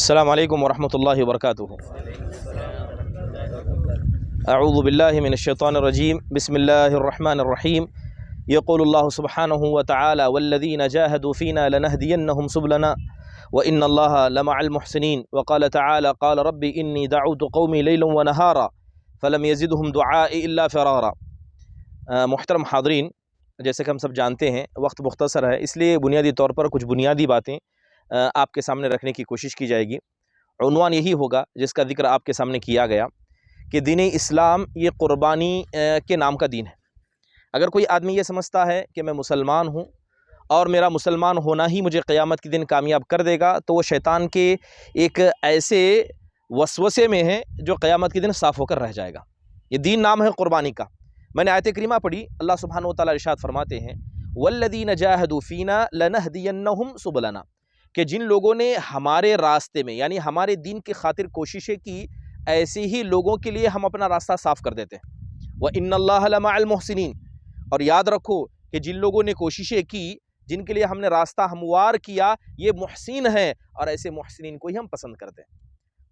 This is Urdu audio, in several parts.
السلام علیکم ورحمۃ اللہ وبرکاتہ۔ اعوذ باللہ من الشیطان الرجیم، بسم اللہ الرحمن الرحیم۔ یقول اللہ سبحانہ وتعالی والذین جاہدوا فینا لنہدینہم سبلنا وان اللہ لمع المحسنین، وقال تعالی قال رب انی دعوت قومی لیلا ونہارا فلم یزدہم دعائی الا فرارا۔ محترم حاضرین، جیسے کہ ہم سب جانتے ہیں وقت مختصر ہے، اس لیے بنیادی طور پر کچھ بنیادی باتیں آپ کے سامنے رکھنے کی کوشش کی جائے گی۔ عنوان یہی ہوگا جس کا ذکر آپ کے سامنے کیا گیا کہ دین اسلام یہ قربانی کے نام کا دین ہے۔ اگر کوئی آدمی یہ سمجھتا ہے کہ میں مسلمان ہوں اور میرا مسلمان ہونا ہی مجھے قیامت کے دن کامیاب کر دے گا، تو وہ شیطان کے ایک ایسے وسوسے میں ہے جو قیامت کے دن صاف ہو کر رہ جائے گا۔ یہ دین نام ہے قربانی کا۔ میں نے آیت کریمہ پڑھی، اللہ سبحانہ و تعالیٰ ارشاد فرماتے ہیں والذین جاہدوا فینا لنہدینہم سبلنا، کہ جن لوگوں نے ہمارے راستے میں یعنی ہمارے دین کی خاطر کوششیں کی، ایسے ہی لوگوں کے لیے ہم اپنا راستہ صاف کر دیتے ہیں۔ وَإِنَّ اللَّهَ لَمَعَ الْمُحْسِنِينَ، اور یاد رکھو کہ جن لوگوں نے کوششیں کی، جن کے لیے ہم نے راستہ ہموار کیا، یہ محسن ہیں اور ایسے محسنین کو ہی ہم پسند کرتے ہیں۔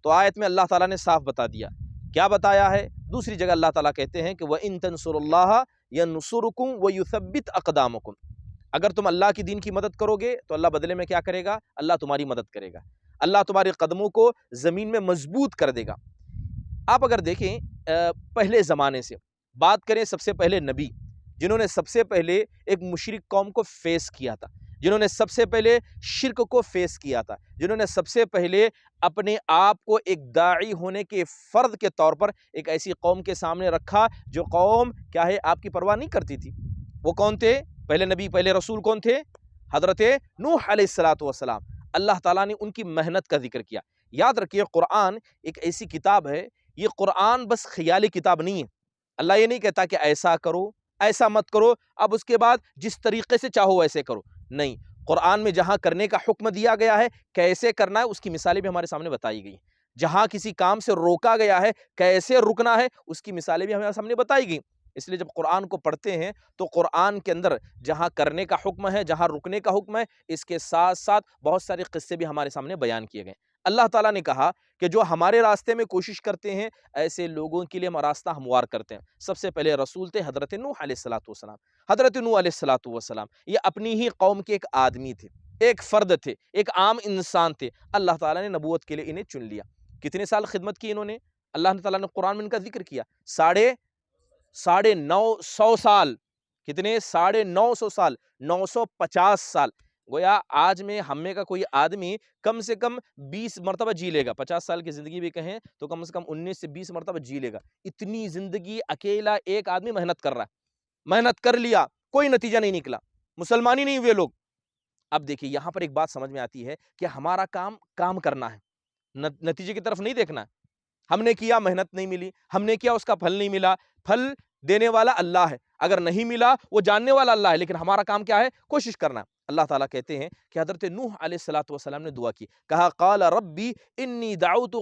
تو آیت میں اللہ تعالیٰ نے صاف بتا دیا، کیا بتایا ہے؟ دوسری جگہ اللہ تعالیٰ کہتے ہیں کہ وَإِن تَنْصُرُوا اللَّهَ يَنْصُرُكُمْ وَيُثَبِّتْ أَقْدَامَكُمْ، اگر تم اللہ کی دین کی مدد کرو گے تو اللہ بدلے میں کیا کرے گا؟ اللہ تمہاری مدد کرے گا، اللہ تمہارے قدموں کو زمین میں مضبوط کر دے گا۔ آپ اگر دیکھیں پہلے زمانے سے بات کریں، سب سے پہلے نبی جنہوں نے سب سے پہلے ایک مشرک قوم کو فیس کیا تھا، جنہوں نے سب سے پہلے شرک کو فیس کیا تھا، جنہوں نے سب سے پہلے اپنے آپ کو ایک داعی ہونے کے فرد کے طور پر ایک ایسی قوم کے سامنے رکھا جو قوم کیا ہے آپ کی پرواہ نہیں کرتی تھی، وہ کون تھے؟ پہلے نبی، پہلے رسول کون تھے؟ حضرت نوح علیہ السلام۔ اللہ تعالیٰ نے ان کی محنت کا ذکر کیا۔ یاد رکھیے، قرآن ایک ایسی کتاب ہے، یہ قرآن بس خیالی کتاب نہیں ہے۔ اللہ یہ نہیں کہتا کہ ایسا کرو، ایسا مت کرو، اب اس کے بعد جس طریقے سے چاہو ویسے کرو، نہیں۔ قرآن میں جہاں کرنے کا حکم دیا گیا ہے، کیسے کرنا ہے اس کی مثالیں بھی ہمارے سامنے بتائی گئی ہیں۔ جہاں کسی کام سے روکا گیا ہے، کیسے رکنا ہے اس کی مثالیں بھی ہمارے سامنے بتائی گئی۔ اس لیے جب قرآن کو پڑھتے ہیں تو قرآن کے اندر جہاں کرنے کا حکم ہے، جہاں رکنے کا حکم ہے، اس کے ساتھ ساتھ بہت سارے قصے بھی ہمارے سامنے بیان کیے گئے۔ اللہ تعالیٰ نے کہا کہ جو ہمارے راستے میں کوشش کرتے ہیں، ایسے لوگوں کے لیے ہم راستہ ہموار کرتے ہیں۔ سب سے پہلے رسول تھے حضرت نوح علیہ السلام۔ حضرت نوح علیہ السلام یہ اپنی ہی قوم کے ایک آدمی تھے، ایک فرد تھے، ایک عام انسان تھے۔ اللہ تعالیٰ نے نبوت کے لیے انہیں چن لیا۔ کتنے سال خدمت کی انہوں نے؟ اللہ تعالیٰ نے قرآن میں ان کا ذکر کیا، 950 سال۔ کتنے؟ 950 سال، 950 سال۔ گویا آج میں ہم میں کا کوئی آدمی کم سے کم 20 مرتبہ جی لے گا، 50 سال کی زندگی بھی کہیں تو کم سے کم 19 سے 20 مرتبہ جی لے گا۔ اتنی زندگی اکیلا ایک آدمی محنت کر رہا ہے، محنت کر لیا، کوئی نتیجہ نہیں نکلا، مسلمان ہی نہیں ہوئے لوگ۔ اب دیکھیے یہاں پر ایک بات سمجھ میں آتی ہے کہ ہمارا کام کرنا ہے، نتیجے کی طرف نہیں دیکھنا ہے۔ ہم نے کیا، محنت نہیں ملی، ہم نے کیا، اس کا پھل نہیں ملا۔ پھل دینے والا اللہ ہے، اگر نہیں ملا وہ جاننے والا اللہ ہے، لیکن ہمارا کام کیا ہے؟ کوشش کرنا۔ اللہ تعالیٰ کہتے ہیں کہ حضرت نوح علیہ السلام نے دعا کی، کہا قال ربی انی دعوت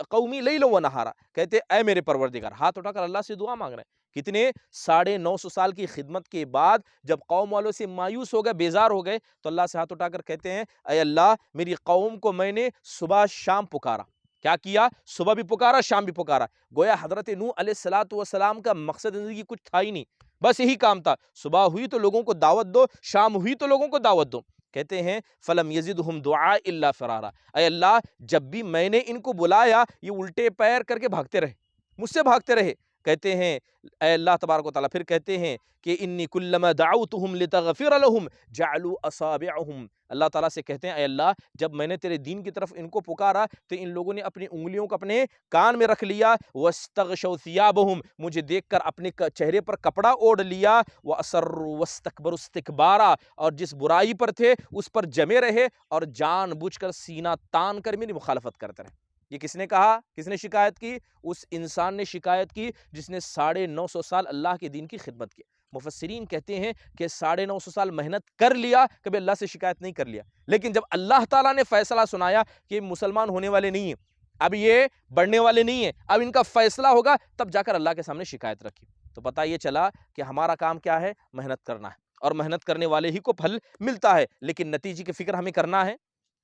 قومی لیلا ونہارا، کہتے اے میرے پروردگار، ہاتھ اٹھا کر اللہ سے دعا مانگ رہے ہیں۔ کتنے؟ 950 سال کی خدمت کے بعد جب قوم والوں سے مایوس ہو گئے، بیزار ہو گئے، تو اللہ سے ہاتھ اٹھا کر کہتے ہیں اے اللہ، میری قوم کو میں نے صبح شام پکارا۔ کیا کیا؟ صبح بھی پکارا، شام بھی پکارا۔ گویا حضرت نوح علیہ السلام کا مقصد زندگی کچھ تھا ہی نہیں، بس یہی کام تھا، صبح ہوئی تو لوگوں کو دعوت دو، شام ہوئی تو لوگوں کو دعوت دو۔ کہتے ہیں فَلَمْ يَزِدْهُمْ دُعَاء إِلَّا فِرَارًا، اے اللہ جب بھی میں نے ان کو بلایا یہ الٹے پیر کر کے بھاگتے رہے، مجھ سے بھاگتے رہے۔ کہتے ہیں اے اللہ تبارک و تعالیٰ پھر کہتے ہیں کہ انی کلما دعوتہم لتغفر لہم جعلوا اصابعہم، اللہ تعالیٰ سے کہتے ہیں اے اللہ جب میں نے تیرے دین کی طرف ان کو پکارا تو ان لوگوں نے اپنی انگلیوں کو اپنے کان میں رکھ لیا، واستغشوا ثیابہم، مجھے دیکھ کر اپنے چہرے پر کپڑا اوڑھ لیا، واصروا واستکبروا استکبارا، اور جس برائی پر تھے اس پر جمے رہے اور جان بوجھ کر سینہ تان کر میری مخالفت کرتے رہے۔ یہ کس نے کہا؟ کس نے شکایت کی؟ اس انسان نے شکایت کی جس نے 950 سال اللہ کے دین کی خدمت کی۔ مفسرین کہتے ہیں کہ 950 سال محنت کر لیا، کبھی اللہ سے شکایت نہیں کر لیا، لیکن جب اللہ تعالیٰ نے فیصلہ سنایا کہ مسلمان ہونے والے نہیں ہیں، اب یہ بڑھنے والے نہیں ہیں، اب ان کا فیصلہ ہوگا، تب جا کر اللہ کے سامنے شکایت رکھی۔ تو پتہ یہ چلا کہ ہمارا کام کیا ہے؟ محنت کرنا ہے، اور محنت کرنے والے ہی کو پھل ملتا ہے، لیکن نتیجے کی فکر ہمیں کرنا ہے،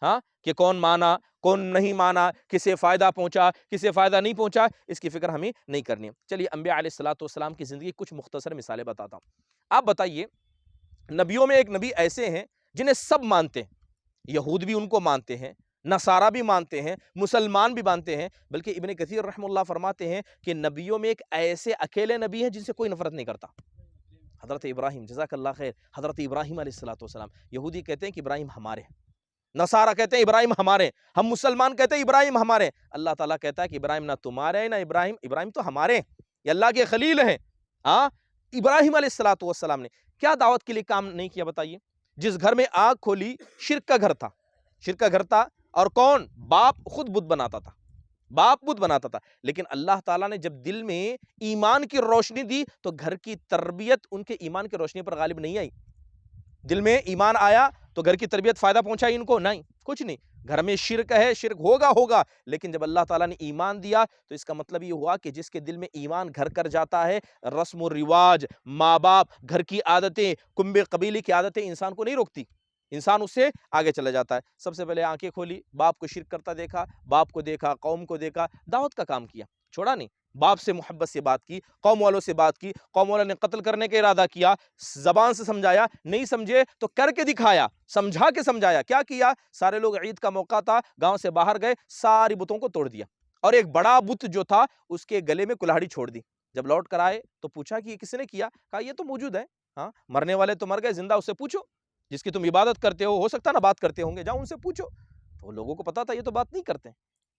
ہاں کہ کون مانا کون نہیں مانا، کسے فائدہ پہنچا کسے فائدہ نہیں پہنچا، اس کی فکر ہمیں نہیں کرنی۔ چلیے انبیاء علیہ الصلوۃ والسلام کی زندگی کچھ مختصر مثالیں بتاتا ہوں۔ آپ بتائیے، نبیوں میں ایک نبی ایسے ہیں جنہیں سب مانتے ہیں، یہود بھی ان کو مانتے ہیں، نصارہ بھی مانتے ہیں، مسلمان بھی مانتے ہیں، بلکہ ابن کثیر رحمہ اللہ فرماتے ہیں کہ نبیوں میں ایک ایسے اکیلے نبی ہیں جن سے کوئی نفرت نہیں کرتا، حضرت ابراہیم، جزاک اللہ خیر، حضرت ابراہیم علیہ الصلوۃ والسلام۔ یہودی کہتے ہیں کہ ابراہیم ہمارے ہیں، نصارہ کہتے ہیں ابراہیم ہمارے، ہم مسلمان کہتے ہیں ابراہیم ہمارے، اللہ تعالیٰ کہتا ہے کہ ابراہیم نہ تمہارے ہیں نہ ابراہیم تو ہمارے ہیں، یہ اللہ کے خلیل ہیں۔ ہاں، ابراہیم علیہ الصلوۃ والسلام نے کیا دعوت کے لیے کام نہیں کیا بتائیے؟ جس گھر میں آنکھ کھولی شرک کا گھر تھا، شرک کا گھر تھا، اور کون؟ باپ خود بت بناتا تھا، باپ بت بناتا تھا، لیکن اللہ تعالیٰ نے جب دل میں ایمان کی روشنی دی تو گھر کی تربیت ان کے ایمان کی روشنی پر غالب نہیں آئی۔ دل میں ایمان آیا تو گھر کی تربیت فائدہ پہنچائی ان کو؟ نہیں، کچھ نہیں۔ گھر میں شرک ہے، شرک ہوگا، لیکن جب اللہ تعالیٰ نے ایمان دیا تو اس کا مطلب یہ ہوا کہ جس کے دل میں ایمان گھر کر جاتا ہے، رسم و رواج، ماں باپ، گھر کی عادتیں، کنبے قبیلے کی عادتیں انسان کو نہیں روکتی، انسان اس سے آگے چلا جاتا ہے۔ سب سے پہلے آنکھیں کھولی، باپ کو شرک کرتا دیکھا، باپ کو دیکھا، قوم کو دیکھا، دعوت کا کام کیا، چھوڑا نہیں، باپ سے محبت سے بات کی، قوم والوں سے بات کی، قوم والوں نے قتل کرنے کا ارادہ کیا، زبان سے سمجھایا، نہیں سمجھے تو کر کے دکھایا، سمجھا کے سمجھایا، کیا کیا؟ سارے لوگ، عید کا موقع تھا، گاؤں سے باہر گئے، ساری بتوں کو توڑ دیا، اور ایک بڑا بت جو تھا اس کے گلے میں کلہاڑی چھوڑ دی۔ جب لوٹ کر آئے تو پوچھا کہ یہ کس نے کیا؟ کہا یہ تو موجود ہے، ہاں، مرنے والے تو مر گئے، زندہ اس سے پوچھو، جس کی تم عبادت کرتے ہو سکتا نا بات کرتے ہوں گے، جاؤ ان سے پوچھو۔ تو لوگوں کو پتا تھا یہ تو بات نہیں کرتے۔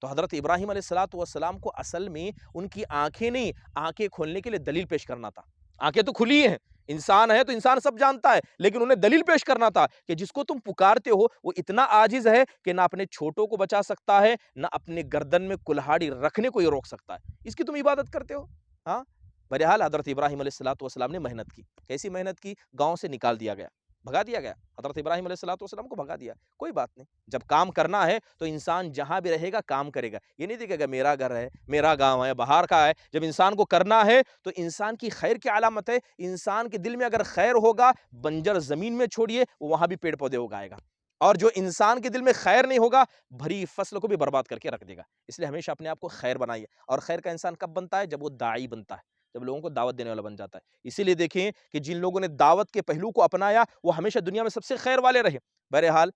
تو حضرت ابراہیم علیہ الصلوۃ والسلام کو اصل میں ان کی آنکھیں نہیں، آنکھیں کھولنے کے لیے دلیل پیش کرنا تھا۔ آنکھیں تو کھلی ہیں، انسان ہے تو انسان سب جانتا ہے، لیکن انہیں دلیل پیش کرنا تھا کہ جس کو تم پکارتے ہو وہ اتنا عاجز ہے کہ نہ اپنے چھوٹوں کو بچا سکتا ہے، نہ اپنے گردن میں کلہاڑی رکھنے کو یہ روک سکتا ہے، اس کی تم عبادت کرتے ہو۔ ہاں، بہرحال حضرت ابراہیم علیہ الصلوۃ والسلام نے محنت کی۔ کیسی محنت کی؟ گاؤں سے نکال دیا گیا، بھگا دیا گیا، حضرت ابراہیم علیہ الصلوۃ والسلام کو بھگا دیا، کوئی بات نہیں، جب کام کرنا ہے تو انسان جہاں بھی رہے گا کام کرے گا، یہ نہیں دیکھے گا میرا گھر ہے، میرا گاؤں ہے، باہر کا ہے۔ جب انسان کو کرنا ہے تو انسان کی خیر کی علامت ہے، انسان کے دل میں اگر خیر ہوگا، بنجر زمین میں چھوڑیے وہاں بھی پیڑ پودے اگائے گا، اور جو انسان کے دل میں خیر نہیں ہوگا بھری فصل کو بھی برباد کر کے رکھ دے گا۔ اس لیے ہمیشہ اپنے آپ کو خیر بنائیے، اور خیر کا انسان کب بنتا ہے؟ جب وہ داعی بنتا ہے، جب لوگوں کو دعوت دینے والا بن جاتا ہے۔ اسی لیے دیکھیں کہ جن لوگوں نے دعوت کے پہلو کو اپنایا وہ ہمیشہ دنیا میں سب سے خیر والے رہے۔ بہرحال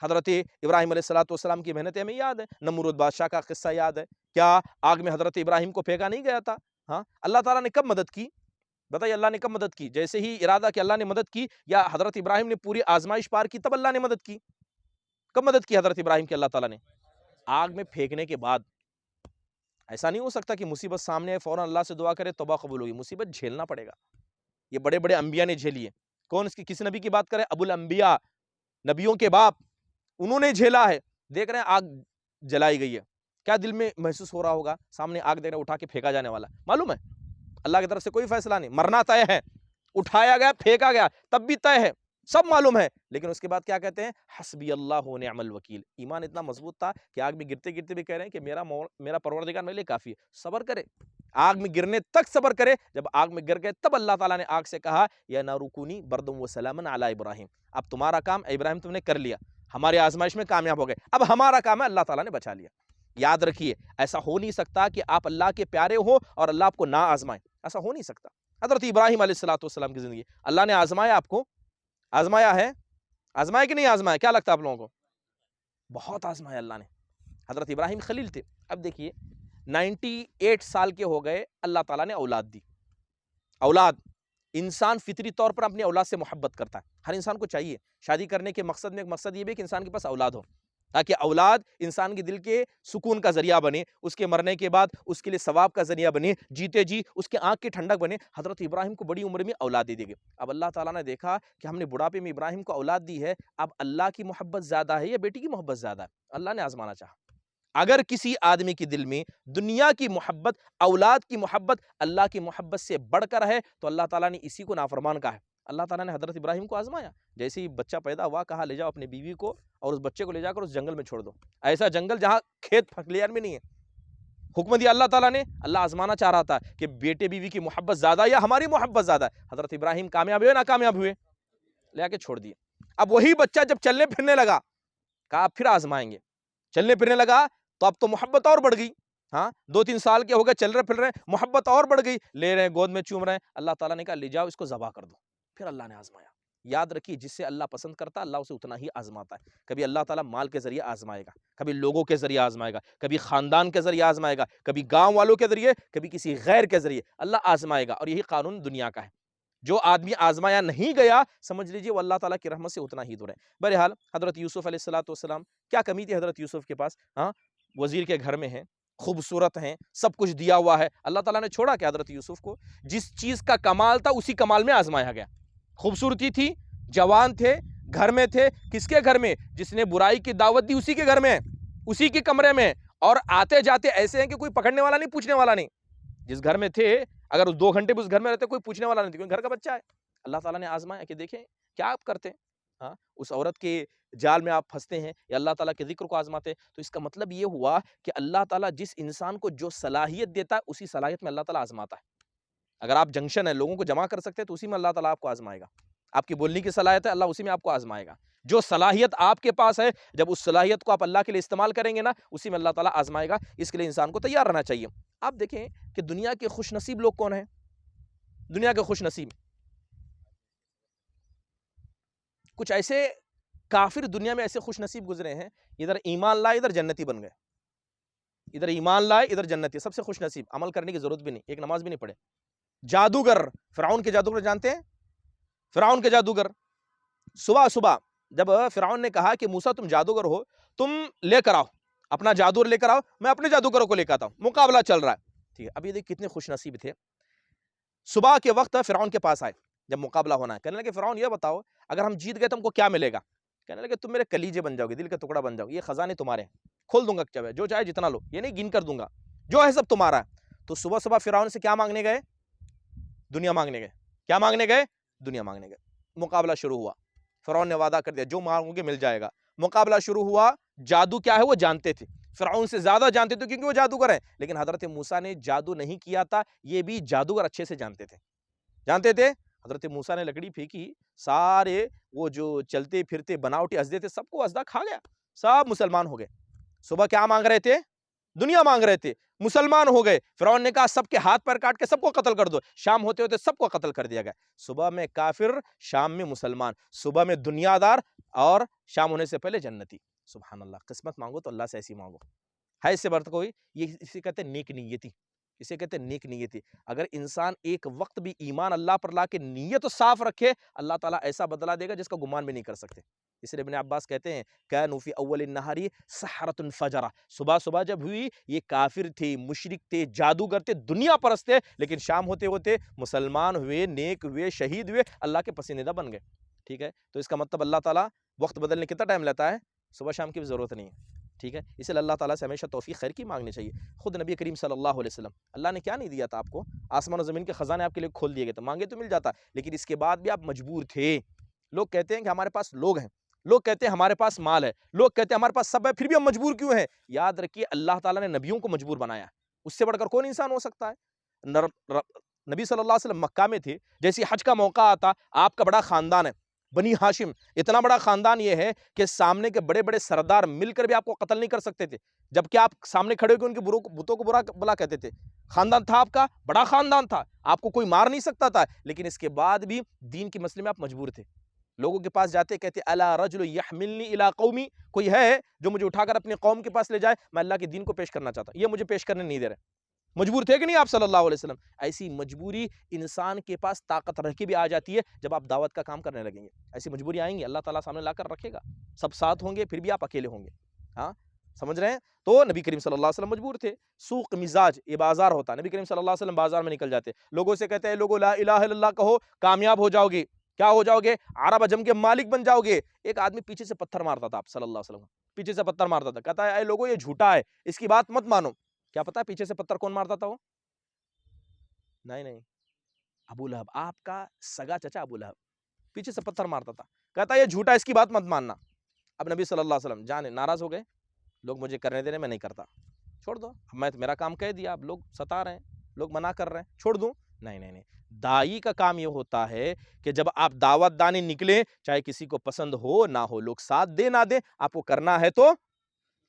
حضرت ابراہیم علیہ الصلوۃ والسلام کی محنتیں ہمیں یاد ہے، نمرود بادشاہ کا قصہ یاد ہے، کیا آگ میں حضرت ابراہیم کو پھینکا نہیں گیا تھا؟ ہاں، اللہ تعالیٰ نے کب مدد کی؟ بتائیے، اللہ نے کب مدد کی؟ جیسے ہی ارادہ کہ اللہ نے مدد کی، یا حضرت ابراہیم نے پوری آزمائش پار کی تب اللہ نے مدد کی؟ کب مدد کی حضرت ابراہیم کی اللہ تعالیٰ نے؟ آگ میں پھینکنے کے بعد۔ ایسا نہیں ہو سکتا کہ مصیبت سامنے ہے فوراً اللہ سے دعا کرے توبہ قبول ہوگی، مصیبت جھیلنا پڑے گا۔ یہ بڑے بڑے انبیاء نے جھیلی ہے۔ کون اس کی کس نبی کی بات کرے؟ ابو الانبیاء، نبیوں کے باپ، انہوں نے جھیلا ہے۔ دیکھ رہے ہیں آگ جلائی گئی ہے، کیا دل میں محسوس ہو رہا ہوگا؟ سامنے آگ دیکھ رہے ہیں، اٹھا کے پھینکا جانے والا، معلوم ہے اللہ کی طرف سے کوئی فیصلہ نہیں، مرنا طے ہے، اٹھایا گیا پھینکا گیا تب بھی طے ہے، سب معلوم ہے، لیکن اس کے بعد کیا کہتے ہیں؟ حسبی اللہ و نعم الوکیل۔ ایمان اتنا مضبوط تھا کہ آگ میں گرتے گرتے بھی کہہ رہے ہیں کہ میرا پروردگار میرے لیے کافی ہے، صبر کرے، آگ میں گرنے تک صبر کرے۔ جب آگ میں گر گئے تب اللہ تعالیٰ نے آگ سے کہا یا نار کونی بردم و سلاما علی ابراہیم، اب تمہارا کام ابراہیم تم نے کر لیا، ہماری آزمائش میں کامیاب ہو گئے، اب ہمارا کام ہے اللہ تعالیٰ نے بچا لیا۔ یاد رکھیے، ایسا ہو نہیں سکتا کہ آپ اللہ کے پیارے ہو اور اللہ آپ کو نہ آزمائے، ایسا ہو نہیں سکتا۔ حضرت ابراہیم علیہ الصلوۃ والسلام کی زندگی اللہ نے آزمایا، آپ کو آزمایا ہے، آزمایا کہ نہیں آزمایا؟ کیا لگتا ہے آپ لوگوں کو؟ بہت آزمایا اللہ نے۔ حضرت ابراہیم خلیل تھے۔ اب دیکھیے 98 سال کے ہو گئے، اللہ تعالیٰ نے اولاد دی۔ اولاد، انسان فطری طور پر اپنی اولاد سے محبت کرتا ہے، ہر انسان کو چاہیے۔ شادی کرنے کے مقصد میں ایک مقصد یہ بھی کہ انسان کے پاس اولاد ہو، تاکہ اولاد انسان کے دل کے سکون کا ذریعہ بنے، اس کے مرنے کے بعد اس کے لیے ثواب کا ذریعہ بنے، جیتے جی اس کے آنکھ کی ٹھنڈک بنے۔ حضرت ابراہیم کو بڑی عمر میں اولاد دے دی گئی۔ اب اللہ تعالیٰ نے دیکھا کہ ہم نے بڑھاپے میں ابراہیم کو اولاد دی ہے، اب اللہ کی محبت زیادہ ہے یا بیٹی کی محبت زیادہ ہے؟ اللہ نے آزمانا چاہا۔ اگر کسی آدمی کے دل میں دنیا کی محبت، اولاد کی محبت اللہ کی محبت سے بڑھ کر ہے تو اللہ تعالیٰ نے اسی کو نافرمان کہا ہے۔ اللہ تعالیٰ نے حضرت ابراہیم کو آزمایا، جیسے ہی بچہ پیدا ہوا کہا لے جاؤ اپنی بیوی کو اور اس بچے کو لے جا کر اس جنگل میں چھوڑ دو، ایسا جنگل جہاں کھیت پھلیان میں نہیں ہے۔ حکم دیا اللہ تعالیٰ نے، اللہ آزمانا چاہ رہا تھا کہ بیٹے بیوی کی محبت زیادہ یا ہماری محبت زیادہ ہے۔ حضرت ابراہیم کامیاب ہوئے ناکامیاب ہوئے؟ لے آ کے چھوڑ دیے۔ اب وہی بچہ جب چلنے پھرنے لگا کہا پھر آزمائیں گے. چلنے پھرنے لگا تو اب تو محبت اور بڑھ گئی. ہاں 2-3 سال کے ہو گئے, چل رہے پھر رہے, محبت اور بڑھ گئی, لے رہے ہیں گود میں چوم رہے ہیں. اللہ تعالیٰ نے کہا لے جاؤ اس کو ذبح کر دو. پھر اللہ نے آزمایا. یاد رکھیے جس سے اللہ پسند کرتا ہے اللہ اسے اتنا ہی آزماتا ہے. کبھی اللہ تعالیٰ مال کے ذریعے آزمائے گا, کبھی لوگوں کے ذریعے آزمائے گا, کبھی خاندان کے ذریعے آزمائے گا, کبھی گاؤں والوں کے ذریعے, کبھی کسی غیر کے ذریعے اللہ آزمائے گا. اور یہی قانون دنیا کا ہے. جو آدمی آزمایا نہیں گیا سمجھ لیجئے وہ اللہ تعالیٰ کی رحمت سے اتنا ہی دور ہے. بہرحال حضرت یوسف علیہ السلام کیا کمی تھی حضرت یوسف کے پاس؟ ہاں وزیر کے گھر میں ہیں, خوبصورت ہیں, سب کچھ دیا ہوا ہے. اللہ تعالیٰ نے چھوڑا کہ حضرت یوسف کو جس چیز کا کمال تھا اسی کمال میں آزمایا گیا. خوبصورتی تھی, جوان تھے, گھر میں تھے. کس کے گھر میں؟ جس نے برائی کی دعوت دی اسی کے گھر میں, اسی کے کمرے میں. اور آتے جاتے ایسے ہیں کہ کوئی پکڑنے والا نہیں, پوچھنے والا نہیں. جس گھر میں تھے اگر اس 2 گھنٹے بھی اس گھر میں رہتے کوئی پوچھنے والا نہیں تھا, کیونکہ گھر کا بچہ ہے. اللہ تعالیٰ نے آزمایا کہ دیکھیں کیا آپ کرتے ہیں. ہاں اس عورت کے جال میں آپ پھنستے ہیں یا اللہ تعالیٰ کے ذکر کو آزماتے ہیں. تو اس کا مطلب یہ ہوا کہ اللہ تعالیٰ جس انسان کو جو صلاحیت دیتا ہے اسی صلاحیت میں اللہ تعالیٰ آزماتا ہے. اگر آپ جنکشن ہے لوگوں کو جمع کر سکتے ہیں تو اسی میں اللہ تعالیٰ آپ کو آزمائے گا. آپ کی بولنے کی صلاحیت ہے اللہ اسی میں آپ کو آزمائے گا. جو صلاحیت آپ کے پاس ہے جب اس صلاحیت کو آپ اللہ کے لیے استعمال کریں گے نا اسی میں اللہ تعالیٰ آزمائے گا. اس کے لیے انسان کو تیار رہنا چاہیے. آپ دیکھیں کہ دنیا کے خوش نصیب لوگ کون ہیں؟ دنیا کے خوش نصیب کچھ ایسے کافر دنیا میں ایسے خوش نصیب گزرے ہیں, ادھر ایمان لائے ادھر جنتی بن گئے. ادھر ایمان لائے ادھر جنتی, سب سے خوش نصیب, عمل کرنے کی ضرورت بھی نہیں, ایک نماز بھی نہیں پڑھے. جادوگر, فرعون کے جادوگر جانتے ہیں؟ فرعون کے جادوگر صبح جب فرعون نے کہا کہ موسیٰ تم جادوگر ہو, تم لے کر آؤ اپنا جادوگر لے کر آؤ, میں اپنے جادوگروں کو لے کر آتا ہوں, مقابلہ چل رہا ہے. ٹھیک ہے, اب یہ دیکھ کتنے خوش نصیب تھے. صبح کے وقت فرعون کے پاس آئے جب مقابلہ ہونا ہے. کہنے لگے فرعون یہ بتاؤ اگر ہم جیت گئے تو ہم کو کیا ملے گا؟ کہنے لگے تم میرے کلیجے بن جاؤ گے, دل کا ٹکڑا بن جاؤ گے, یہ خزانے تمہارے ہیں, کھول دوں گا, جو چاہے جتنا لو, یہ نہیں گن کر دوں گا, جو ہے سب تمہارا ہے. تو صبح فرعون سے کیا مانگنے گئے؟ دنیا مانگنے گئے. کیا مانگنے گئے؟ دنیا مانگنے گئے. مقابلہ شروع ہوا. فرعون نے وعدہ کر دیا جو مانگو گے مل جائے گا. مقابلہ شروع ہوا. جادو کیا ہے وہ جانتے تھے, فرعون سے زیادہ جانتے تھے کیونکہ وہ جادوگر ہیں. لیکن حضرت موسیٰ نے جادو نہیں کیا تھا, یہ بھی جادوگر اچھے سے جانتے تھے. حضرت موسیٰ نے لکڑی پھینکی, سارے وہ جو چلتے پھرتے بناوٹی ازدے تھے سب کو ازدہ کھا گیا, سب مسلمان ہو گئے. صبح کیا مانگ رہے تھے؟ دنیا مانگ رہے تھے, مسلمان ہو گئے. فرعون نے کہا سب کے ہاتھ پیر کاٹ کے سب کو قتل کر دو. شام ہوتے ہوتے سب کو قتل کر دیا گیا. صبح میں کافر, شام میں مسلمان, صبح میں دنیا دار اور شام ہونے سے پہلے جنتی. سبحان اللہ. قسمت مانگو تو اللہ سے ایسی مانگو, ہے اس سے برت کوئی. یہ اسے کہتے ہیں نیک نیتی, اسے کہتے ہیں نیک نیتی. اگر انسان ایک وقت بھی ایمان اللہ پر لا کے نیت صاف رکھے اللہ تعالیٰ ایسا بدلہ دے گا جس کا گمان بھی نہیں کر سکتے. اس لیے ابن عباس کہتے ہیں کانوا فی اول النہار سحرۃ فجرا, صبح جب ہوئی یہ کافر تھے, مشرک تھے, جادوگر تھے, دنیا پرست تھے, لیکن شام ہوتے ہوتے مسلمان ہوئے, نیک ہوئے, شہید ہوئے, اللہ کے پسندیدہ بن گئے. ٹھیک ہے, تو اس کا مطلب اللہ تعالیٰ وقت بدلنے کتنا ٹائم لیتا ہے؟ صبح شام کی بھی ضرورت نہیں ہے. ٹھیک ہے, اس لیے اللہ تعالیٰ سے ہمیشہ توفیق خیر کی مانگنی چاہیے. خود نبی کریم صلی اللہ علیہ وسلم, اللہ نے کیا نہیں دیا تھا آپ کو؟ آسمان و زمین کے خزانے آپ کے لیے کھول دیے گئے تھے, مانگے تو مل جاتا, لیکن اس کے بعد بھی آپ مجبور تھے. لوگ کہتے ہیں کہ ہمارے پاس لوگ ہیں, لوگ کہتے ہیں ہمارے پاس مال ہے, لوگ کہتے ہیں ہمارے پاس سب ہے, پھر بھی ہم مجبور کیوں ہیں؟ یاد رکھیے اللہ تعالیٰ نے نبیوں کو مجبور بنایا, اس سے بڑھ کر کون انسان ہو سکتا ہے؟ نبی صلی اللہ علیہ وسلم مکہ میں تھے, جیسی حج کا موقع آتا, آپ کا بڑا خاندان ہے بنی ہاشم, اتنا بڑا خاندان یہ ہے کہ سامنے کے بڑے بڑے سردار مل کر بھی آپ کو قتل نہیں کر سکتے تھے, جبکہ آپ سامنے کھڑے ہو کے ان کے بتوں کو برا بلا کہتے تھے. خاندان تھا آپ کا, بڑا خاندان تھا, آپ کو کوئی مار نہیں سکتا تھا, لیکن اس کے بعد بھی دین کے مسئلے میں آپ مجبور تھے. لوگوں کے پاس جاتے کہتے الا رجل یحملنی الی قومی, کوئی ہے جو مجھے اٹھا کر اپنے قوم کے پاس لے جائے, میں اللہ کے دین کو پیش کرنا چاہتا ہوں, یہ مجھے پیش کرنے نہیں دے رہے. مجبور تھے کہ نہیں آپ صلی اللہ علیہ وسلم؟ ایسی مجبوری انسان کے پاس طاقت رہ کے بھی آ جاتی ہے جب آپ دعوت کا کام کرنے لگیں گے. ایسی مجبوری آئیں گی, اللہ تعالیٰ سامنے لا کر رکھے گا, سب ساتھ ہوں گے پھر بھی آپ اکیلے ہوں گے. ہاں سمجھ رہے ہیں؟ تو نبی کریم صلی اللہ علیہ وسلم مجبور تھے. سوق مزاج, یہ بازار ہوتا, نبی کریم صلی اللہ علیہ وسلم بازار میں نکل جاتے, لوگوں سے کہتے ہیں لوگوں لا الہ الا اللہ کہو, کامیاب ہو جاؤ گے. کیا ہو جاؤ گے؟ عرب عجم کے مالک بن جاؤ گے. ایک آدمی پیچھے سے پتھر مارتا تھا, آپ صلی اللہ علیہ وسلم پیچھے سے پتھر مارتا تھا, کہتا ہے اے لوگوں یہ جھوٹا ہے, اس کی بات مت مانو. کیا پتا پیچھے سے پتھر کون مارتا تھا؟ وہ نہیں, ابو لہب, آپ کا سگا چچا ابو لہب پیچھے سے پتھر مارتا تھا, کہتا ہے یہ جھوٹا, اس کی بات مت ماننا. اب نبی صلی اللہ علیہ وسلم جانے ناراض ہو گئے, لوگ مجھے کرنے دے رہے, میں نہیں کرتا, چھوڑ دو, میں میرا کام کہہ دیا, اب لوگ ستا رہے ہیں, لوگ منع کر رہے ہیں, چھوڑ دوں. نہیں نہیں نہیں، دائی کا کام یہ ہوتا ہے کہ جب آپ دعوت دانے نکلیں، چاہے کسی کو پسند ہو نہ ہو، لوگ ساتھ دے نہ دیں، آپ کو کرنا ہے تو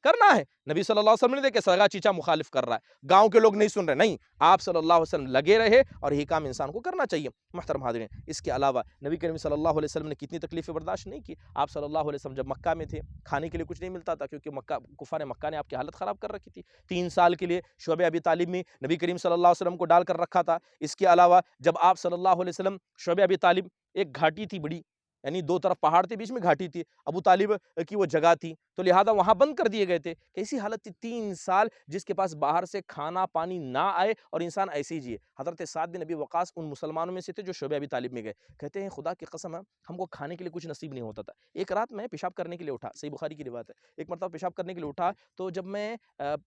کرنا ہے۔ نبی صلی اللہ علیہ وسلم نے دیکھا سگا چیچا مخالف کر رہا ہے، گاؤں کے لوگ نہیں سن رہے، نہیں، آپ صلی اللہ علیہ وسلم لگے رہے، اور یہی کام انسان کو کرنا چاہیے۔ محترم حاضرین، اس کے علاوہ نبی کریم صلی اللہ علیہ وسلم نے کتنی تکلیفیں برداشت نہیں کی۔ آپ صلی اللہ علیہ وسلم جب مکہ میں تھے، کھانے کے لیے کچھ نہیں ملتا تھا، کیونکہ کفار مکہ نے آپ کی حالت خراب کر رکھی تھی۔ 3 سال کے لیے شعبہ ابی طالب میں نبی کریم صلی اللہ علیہ وسلم کو ڈال کر رکھا تھا۔ اس کے علاوہ جب آپ صلی اللہ علیہ وسلم شعبہ ابی طالب، ایک گھاٹی تھی بڑی، یعنی 2 طرف پہاڑ تھے، بیچ میں گھاٹی تھی، ابو طالب کی وہ جگہ تھی، تو لہٰذا وہاں بند کر دیے گئے تھے۔ کیسی حالت تھی 3 سال، جس کے پاس باہر سے کھانا پانی نہ آئے اور انسان ایسے ہی جیے۔ حضرت سعد بن ابی وقاص ان مسلمانوں میں سے تھے جو شعبہ ابی طالب میں گئے، کہتے ہیں خدا کی قسم ہے ہم کو کھانے کے لیے کچھ نصیب نہیں ہوتا تھا۔ ایک رات میں پیشاب کرنے کے لیے اٹھا، صحیح بخاری کی روایت ہے، ایک مرتبہ پیشاب کرنے کے لیے اٹھا، تو جب میں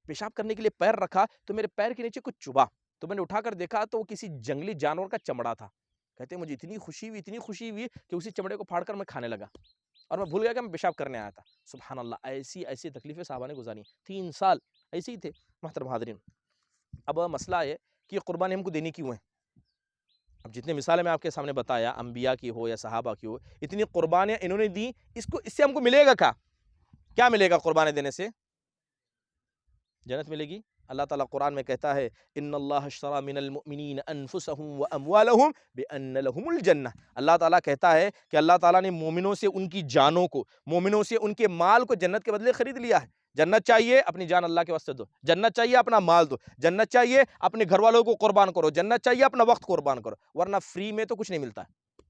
پیشاب کرنے کے لیے پیر رکھا تو میرے پیر کے نیچے کچھ چبھا، تو میں نے اٹھا کر دیکھا تو وہ کسی جنگلی جانور کا چمڑا تھا۔ کہتے ہیں مجھے اتنی خوشی ہوئی کہ اسی چمڑے کو پھاڑ کر میں کھانے لگا، اور میں بھول گیا کہ میں پیشاب کرنے آیا تھا۔ سبحان اللہ، ایسی تکلیفیں صحابہ نے گزاری، 3 سال ایسے ہی تھے۔ محترم حاضرین، اب مسئلہ ہے کہ یہ قربانی ہم کو دینی کیوں ہے؟ اب جتنے مثالیں میں آپ کے سامنے بتایا، انبیاء کی ہو یا صحابہ کی ہو، اتنی قربانیاں انہوں نے دی، اس سے ہم کو ملے گا کیا ملے گا قربانی دینے سے؟ جنت ملے گی۔ اللہ تعالیٰ قرآن میں کہتا ہے ان اللہ اشتری من المؤمنین انفسهم واموالهم بان لهم الجنہ۔ اللہ تعالیٰ کہتا ہے کہ اللہ تعالیٰ نے مومنوں سے ان کی جانوں کو، مومنوں سے ان کے مال کو جنت کے بدلے خرید لیا ہے۔ جنت چاہیے اپنی جان اللہ کے واسطے دو، جنت چاہیے اپنا مال دو، جنت چاہیے اپنے گھر والوں کو قربان کرو، جنت چاہیے اپنا وقت قربان کرو، ورنہ فری میں تو کچھ نہیں ملتا ہے۔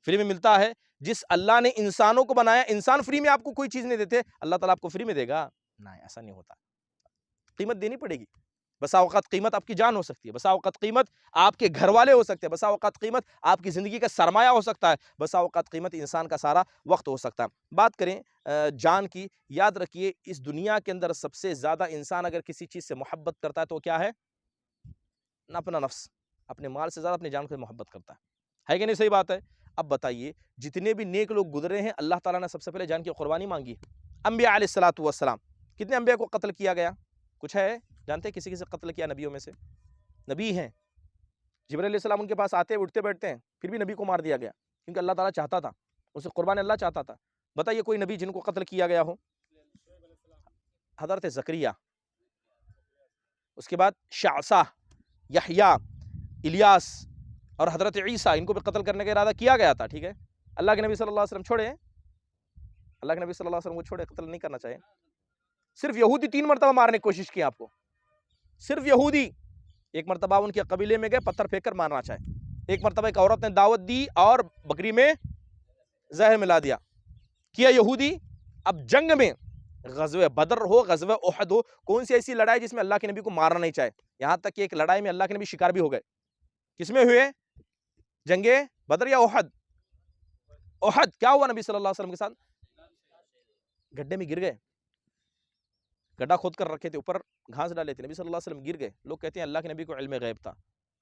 فری میں ملتا ہے جس اللہ نے انسانوں کو بنایا، انسان فری میں آپ کو کوئی چیز نہیں دیتے، اللہ تعالیٰ آپ کو فری میں دے گا؟ نہیں، ایسا نہیں ہوتا، قیمت دینی پڑے گی۔ بسا اوقات قیمت آپ کی جان ہو سکتی ہے، بسا اوقات قیمت آپ کے گھر والے ہو سکتے ہیں، بسا اوقات قیمت آپ کی زندگی کا سرمایہ ہو سکتا ہے، بسا اوقات قیمت انسان کا سارا وقت ہو سکتا ہے۔ بات کریں جان کی، یاد رکھیے اس دنیا کے اندر سب سے زیادہ انسان اگر کسی چیز سے محبت کرتا ہے تو کیا ہے؟ اپنا نفس، اپنے مال سے زیادہ اپنی جان کو محبت کرتا ہے کہ نہیں؟ صحیح بات ہے۔ اب بتائیے جتنے بھی نیک لوگ گزرے ہیں، اللہ تعالیٰ نے سب سے پہلے جان کی قربانی مانگی ہے۔ انبیاء علیہ الصلوۃ والسلام، کتنے انبیاء کو قتل کیا گیا؟ کچھ ہے جانتے ہیں کسی قتل کیا نبیوں میں سے؟ نبی ہیں، جبرائیل علیہ السلام ان کے پاس آتے اٹھتے بیٹھتے ہیں، پھر بھی نبی کو مار دیا گیا، کیونکہ اللہ تعالیٰ چاہتا تھا ان سے قربانی، اللہ چاہتا تھا۔ بتائیے کوئی نبی جن کو قتل کیا گیا ہو؟ حضرت زکریہ، اس کے بعد شعثہ، یحییٰ، الیاس اور حضرت عیسیٰ، ان کو بھی قتل کرنے کا ارادہ کیا گیا تھا، ٹھیک ہے؟ اللہ کے نبی صلی اللہ علیہ وسلم چھوڑے، اللہ کے نبی صلی اللہ علیہ وسلم کو چھوڑے، قتل نہیں کرنا چاہیے۔ صرف یہودی 3 مرتبہ مارنے کی کوشش کی آپ کو، صرف یہودی۔ ایک مرتبہ ان کے قبیلے میں گئے، پتھر پھینک کر مارنا چاہے۔ ایک مرتبہ ایک عورت نے دعوت دی اور بکری میں زہر ملا دیا، کیا یہودی۔ اب جنگ میں، غزوہ بدر ہو، غزوہ احد ہو، کون سی ایسی لڑائی جس میں اللہ کے نبی کو مارنا نہیں چاہے؟ یہاں تک کہ ایک لڑائی میں اللہ کے نبی شکار بھی ہو گئے، کس میں ہوئے؟ جنگ بدر یا احد؟ احد۔ کیا ہوا نبی صلی اللہ علیہ وسلم کے ساتھ؟ گڈھے میں گر گئے، گڈھا کھود کر رکھے تھے، اوپر گھاس ڈالے تھے، نبی صلی اللہ علیہ وسلم گر گئے۔ لوگ کہتے ہیں اللہ کے نبی کو علم غیب تھا،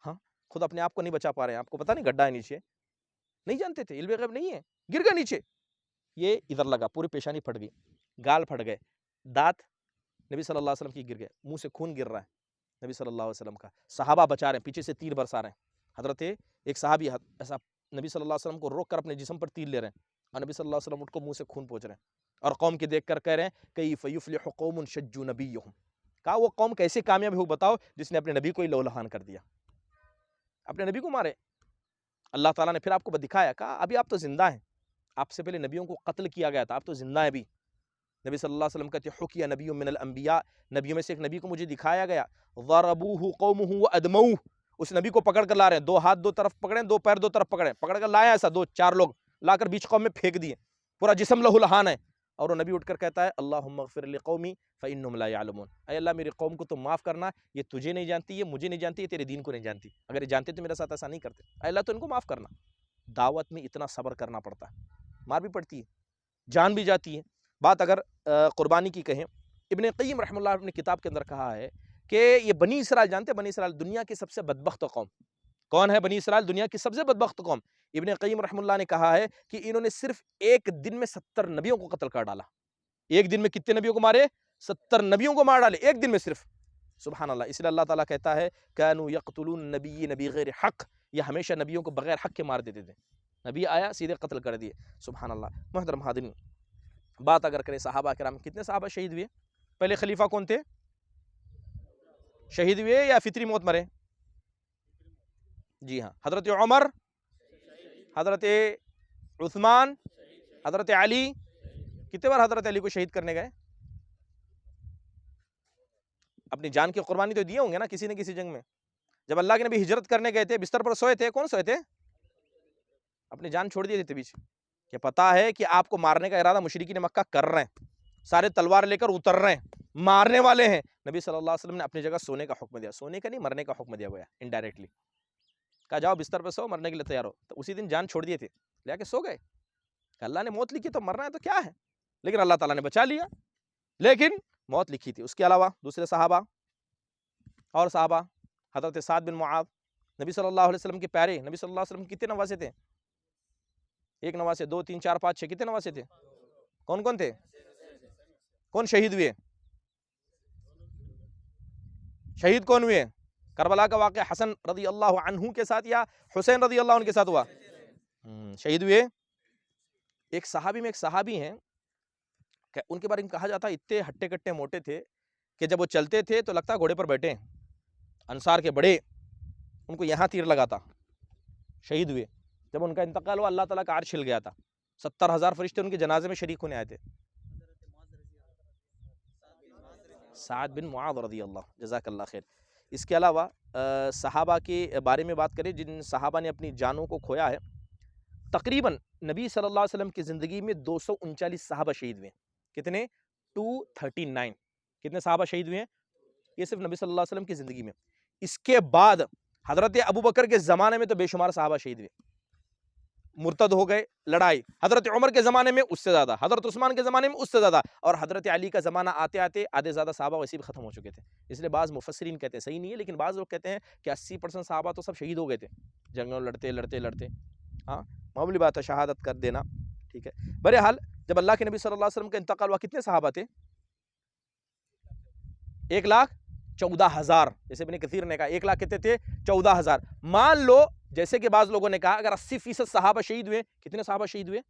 ہاں، خود اپنے آپ کو نہیں بچا پا رہے ہیں، آپ کو پتا نہیں گڈھا ہے نیچے، نہیں جانتے تھے، علم غیب نہیں ہے، گر گئے نیچے، یہ ادھر لگا، پوری پیشانی پھٹ گئی، گال پھٹ گئے، دانت نبی صلی اللہ علیہ وسلم کی گر گئے، منہ سے خون گر رہا ہے نبی صلی اللہ علیہ وسلم کا، صحابہ بچا رہے ہیں، پیچھے سے تیر برسا رہے ہیں، حضرت ایک صحابی ایسا نبی صلی اللہ علیہ وسلم کو روک کر اپنے جسم پر تیر لے رہے ہیں، اور نبی صلی اللہ علیہ وسلم ان کو منہ سے خون پہنچ رہے ہیں، اور قوم کے دیکھ کر کہہ رہے ہیں کیف یفلح قوم شجوا نبیہم، کہا وہ قوم کیسے کامیاب ہو بتاؤ جس نے اپنے نبی کو ہی لہو کر دیا، اپنے نبی کو مارے۔ اللہ تعالیٰ نے پھر آپ کو دکھایا، کہا ابھی آپ تو زندہ ہیں، آپ سے پہلے نبیوں کو قتل کیا گیا تھا، آپ تو زندہ ہیں ابھی۔ نبی صلی اللہ علیہ وسلم کہتے ہیں حکی نبی من الانبیاء، نبیوں میں سے ایک نبی کو مجھے دکھایا گیا، ضربوہ قومہ وادموہ، اس نبی کو پکڑ کر لا رہے ہیں، 2 ہاتھ 2 طرف پکڑیں، 2 پیر 2 طرف پکڑیں، پکڑ کر لایا ایسا 2-4 لوگ لا کر بیچ قوم میں پھینک دیے، پورا جسم لہو لہان ہے، اور وہ نبی اٹھ کر کہتا ہے اللہم اغفر لقومی فانہم لا یعلمون، اے اللہ میری قوم کو تو معاف کرنا، یہ تجھے نہیں جانتی، یہ مجھے نہیں جانتی، یہ تیرے دین کو نہیں جانتی، اگر یہ جانتے تو میرے ساتھ ایسا نہیں کرتے، اے اللہ تو ان کو معاف کرنا۔ دعوت میں اتنا صبر کرنا پڑتا ہے، مار بھی پڑتی ہے، جان بھی جاتی ہے۔ بات اگر قربانی کی کہیں، ابن قیم رحمہ اللہ اپنی کتاب کے اندر کہا ہے کہ یہ بنی اسرائیل، جانتے ہیں بنی اسرائیل دنیا کی سب سے بدبخت قوم کون ہے؟ بنی اسرائیل دنیا کی سب سے بدبخت قوم۔ ابن قیم رحمہ اللہ نے کہا ہے کہ انہوں نے صرف ایک دن میں 70 نبیوں کو قتل کر ڈالا، ایک دن میں کتنے نبیوں کو مارے؟ 70 نبیوں کو مار ڈالے ایک دن میں صرف۔ سبحان اللہ. اس لیے اللہ تعالیٰ کہتا ہے کانوا یقتلون النبیین بغیر حق، یہ ہمیشہ نبیوں کو بغیر حق کے مار دیتے تھے. نبی آیا سیدھے قتل کر دیے. سبحان اللہ. محترم حاضرین، بات اگر کریں صحابہ کرام، کتنے صحابہ شہید ہوئے؟ پہلے خلیفہ کون تھے؟ شہید ہوئے یا فطری موت مرے؟ جی ہاں، حضرت عمر، حضرت عثمان، حضرت علی. کتنے بار حضرت علی کو شہید کرنے گئے؟ اپنی جان کی قربانی تو دیے ہوں گے نا کسی نہ کسی جنگ میں. جب اللہ کے نبی ہجرت کرنے گئے تھے، بستر پر سوئے تھے، کون سوئے تھے؟ اپنی جان چھوڑ دیے تھے بیچ، کہ پتا ہے کہ آپ کو مارنے کا ارادہ مشرکین مکہ کر رہے ہیں، سارے تلوار لے کر اتر رہے ہیں، مارنے والے ہیں. نبی صلی اللہ علیہ وسلم نے اپنی جگہ سونے کا حکم دیا. سونے کا نہیں، مرنے کا حکم دیا گیا انڈائریکٹلی. کہا جاؤ بستر پہ سو، مرنے کے لیے تیار ہو. تو اسی دن جان چھوڑ دیے تھے، لے کے سو گئے. اللہ نے موت لکھی تو مرنا ہے تو کیا ہے، لیکن اللہ تعالیٰ نے بچا لیا. لیکن موت لکھی تھی. اس کے علاوہ دوسرے صحابہ اور صحابہ، حضرت سعد بن معاذ، نبی صلی اللہ علیہ وسلم کے پیارے. نبی صلی اللہ علیہ وسلم کتنے نواسے تھے؟ ایک نواسے، 2 3 4 5 6، کتنے نواسے تھے؟ کون کون تھے؟ کون شہید ہوئے؟ شہید کون ہوئے؟ کربلا کا واقعہ حسن رضی اللہ عنہ کے ساتھ یا حسین رضی اللہ عنہ کے ساتھ ہوا؟ شہید ہوئے. ایک صحابی میں ایک صحابی ہیں کہ ان کے بارے میں کہا جاتا ہے اتنے ہٹے کٹے موٹے تھے کہ جب وہ چلتے تھے تو لگتا گھوڑے پر بیٹھے ہیں. انصار کے بڑے، ان کو یہاں تیر لگا تھا. شہید ہوئے. جب ان کا انتقال ہوا اللہ تعالیٰ کا عرش ہل گیا تھا. 70,000 فرشتے ان کے جنازے میں شریک ہونے آئے تھے. سعد بن معاذ رضی اللہ، جزاک اللہ خیر. اس کے علاوہ صحابہ کے بارے میں بات کریں جن صحابہ نے اپنی جانوں کو کھویا ہے. تقریباً نبی صلی اللہ علیہ وسلم کی زندگی میں 239 صحابہ شہید ہوئے. کتنے؟ 239. کتنے صحابہ شہید ہوئے ہیں؟ یہ صرف نبی صلی اللہ علیہ وسلم کی زندگی میں. اس کے بعد حضرت ابو بکر کے زمانے میں تو بے شمار صحابہ شہید ہوئے، مرتد ہو گئے، لڑائی. حضرت عمر کے زمانے میں اس سے زیادہ، حضرت عثمان کے زمانے میں اس سے زیادہ، اور حضرت علی کا زمانہ آتے آتے آدھے زیادہ صحابہ ویسے بھی ختم ہو چکے تھے. اس لیے بعض مفسرین کہتے ہیں صحیح نہیں ہے، لیکن بعض لوگ کہتے ہیں کہ 80% صحابہ تو سب شہید ہو گئے تھے جنگوں لڑتے لڑتے لڑتے. ہاں معمولی بات ہے شہادت کر دینا، ٹھیک ہے. بہرحال جب اللہ کے نبی صلی اللہ علیہ وسلم کا انتقال ہوا کتنے صحابہ تھے؟ 1,14,000. جیسے ابن کثیر نے کہا 1 لاکھ کتنے تھے؟ 14,000. مان لو جیسے کہ بعض لوگوں نے کہا اگر 80% صحابہ شہید ہوئے، کتنے صحابہ شہید ہوئے؟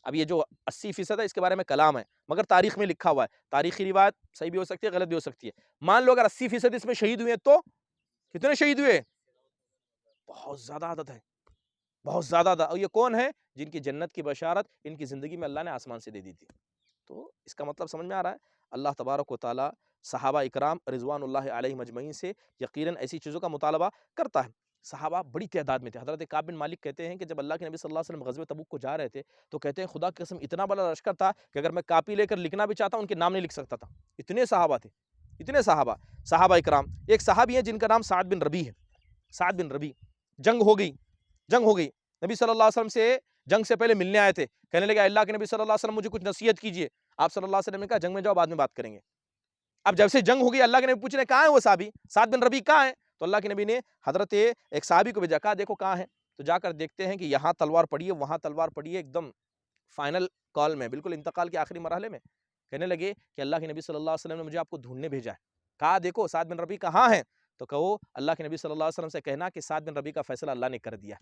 اب یہ جو 80% ہے اس کے بارے میں کلام ہے، مگر تاریخ میں لکھا ہوا ہے. تاریخی روایت صحیح بھی ہو سکتی ہے، غلط بھی ہو سکتی ہے. مان لو اگر 80% اس میں شہید ہوئے تو کتنے شہید ہوئے؟ بہت زیادہ عدد ہے، بہت زیادہ عدد. اور یہ کون ہے؟ جن کی جنت کی بشارت ان کی زندگی میں اللہ نے آسمان سے دے دی تھی. تو اس کا مطلب سمجھ میں آ رہا ہے. اللہ تبارک و تعالی صحابہ اکرام رضوان اللہ علیہ مجمعین سے یقیناً ایسی چیزوں کا مطالبہ کرتا ہے. صحابہ بڑی تعداد میں تھے. حضرت کعب بن مالک کہتے ہیں کہ جب اللہ کے نبی صلی اللہ علیہ وسلم غزوہ تبوک کو جا رہے تھے تو کہتے ہیں خدا کی قسم اتنا بڑا لشکر تھا کہ اگر میں کاپی لے کر لکھنا بھی چاہتا ان کے نام نہیں لکھ سکتا تھا. اتنے صحابہ تھے، اتنے صحابہ اکرام. ایک صحابی ہیں جن کا نام سعد بن ربیع ہے. سعد بن ربیع. جنگ ہو گئی. نبی صلی اللہ علیہ وسلم سے جنگ سے پہلے ملنے آئے تھے. کہنے لگے اللہ کے نبی صلی اللہ علیہ وسلم مجھے کچھ نصیحت کیجیے. آپ صلی اللہ علیہ وسلم نے کہا جنگ میں جاؤ، بعد میں بات کریں گے. اب جب سے جنگ ہو گئی اللہ کے نبی پوچھ رہے کہاں ہے وہ صحابی سعد بن ربیع، کہاں ہے؟ تو اللہ کے نبی نے حضرت ایک صحابی کو بھیجا، کہا دیکھو کہاں ہے. تو جا کر دیکھتے ہیں کہ یہاں تلوار پڑی ہے، وہاں تلوار پڑی ہے، ایک دم فائنل کال میں، بالکل انتقال کے آخری مرحلے میں. کہنے لگے کہ اللہ کے نبی صلی اللہ علیہ وسلم نے مجھے آپ کو ڈھونڈنے بھیجا ہے. کہا دیکھو سعد بن ربیع کہاں ہے. تو کہو اللہ کے نبی صلی اللہ علیہ وسلم سے کہنا کہ سعد بن ربیع کا فیصلہ اللہ نے کر دیا،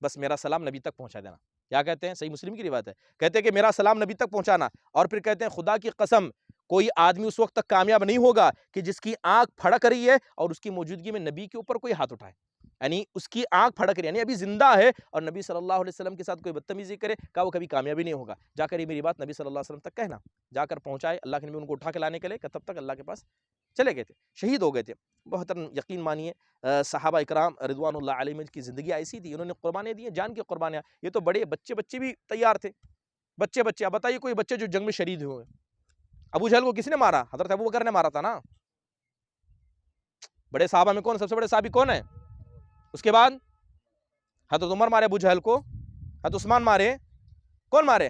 بس میرا سلام نبی تک پہنچا دینا. کیا کہتے ہیں؟ صحیح مسلم کی روایت ہے، کہتے ہیں کہ میرا سلام نبی تک پہنچانا. اور پھر کہتے ہیں خدا کی قسم کوئی آدمی اس وقت تک کامیاب نہیں ہوگا کہ جس کی آنکھ پھڑک رہی ہے اور اس کی موجودگی میں نبی کے اوپر کوئی ہاتھ اٹھائے. یعنی اس کی آنکھ پھڑک رہی ہے، یعنی ابھی زندہ ہے اور نبی صلی اللہ علیہ وسلم کے ساتھ کوئی بدتمیزی کرے، کہا وہ کبھی کامیابی نہیں ہوگا. جا کر یہ میری بات نبی صلی اللہ علیہ وسلم تک کہنا. جا کر پہنچائے. اللہ کے نبی ان کو اٹھا کے لانے کے لیے کہ تب تک اللہ کے پاس چلے گئے تھے، شہید ہو گئے تھے. بہت یقین مانیے صحابہ اکرام رضوان اللہ علیہم کی زندگی ایسی تھی، انہوں نے قربانیاں دی، جان کی قربانیاں. یہ تو بڑے بچے بھی تیار تھے، بچے. اب بتائیے کوئی بچے جو جنگ میں شہید ہوئے. ابو جہل کو کس نے مارا؟ حضرت ابو بکر نے مارا تھا نا. بڑے صحابہ میں کون سب سے بڑے صحابی کون ہے؟ اس کے بعد حضرت عمر مارے ابو جہل کو، حضرت عثمان مارے، کون مارے؟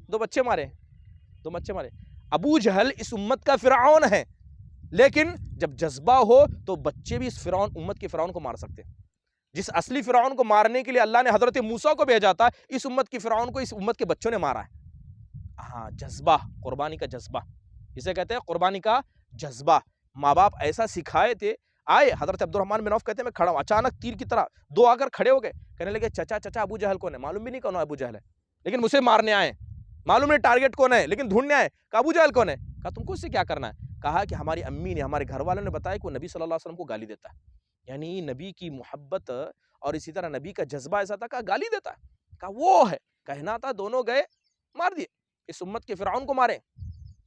2 بچے مارے. ابو جہل اس امت کا فرعون ہے، لیکن جب جذبہ ہو تو بچے بھی اس فرعون امت کے فرعون کو مار سکتے. جس اصلی فرعون کو مارنے کے لیے اللہ نے حضرت موسیٰ کو بھیجا تھا، اس امت کی فرعون کو اس امت کے بچوں نے مارا ہے. ہاں جذبہ، قربانی کا جذبہ، اسے کہتے ہیں قربانی کا جذبہ. ماں باپ ایسا سکھائے تھے. آئے حضرت عبد الرحمن بن عوف کہتے ہیں میں کھڑا ہوں, اچانک تیر کی طرح دو آ کر کھڑے ہو گئے, کہنے لگے چچا ابو جہل کون ہے؟ معلوم بھی نہیں کون ابو جہل ہے, لیکن مجھے مارنے آئے. معلوم نہیں ٹارگٹ کون ہے, لیکن ڈھونڈنے آئے. کہا ابو جہل کون ہے؟ کہا تم کو اس سے کیا کرنا ہے؟ کہا کہ ہماری امی نے, ہمارے گھر والوں نے بتایا کہ وہ نبی صلی اللہ علیہ وسلم کو گالی دیتا ہے. یعنی نبی کی محبت اور اسی طرح نبی کا جذبہ ایسا تھا, کہا گالی دیتا ہے. کہا وہ ہے, کہنا تھا دونوں گئے مار دیے, اس امت کے فرعون کو مارے.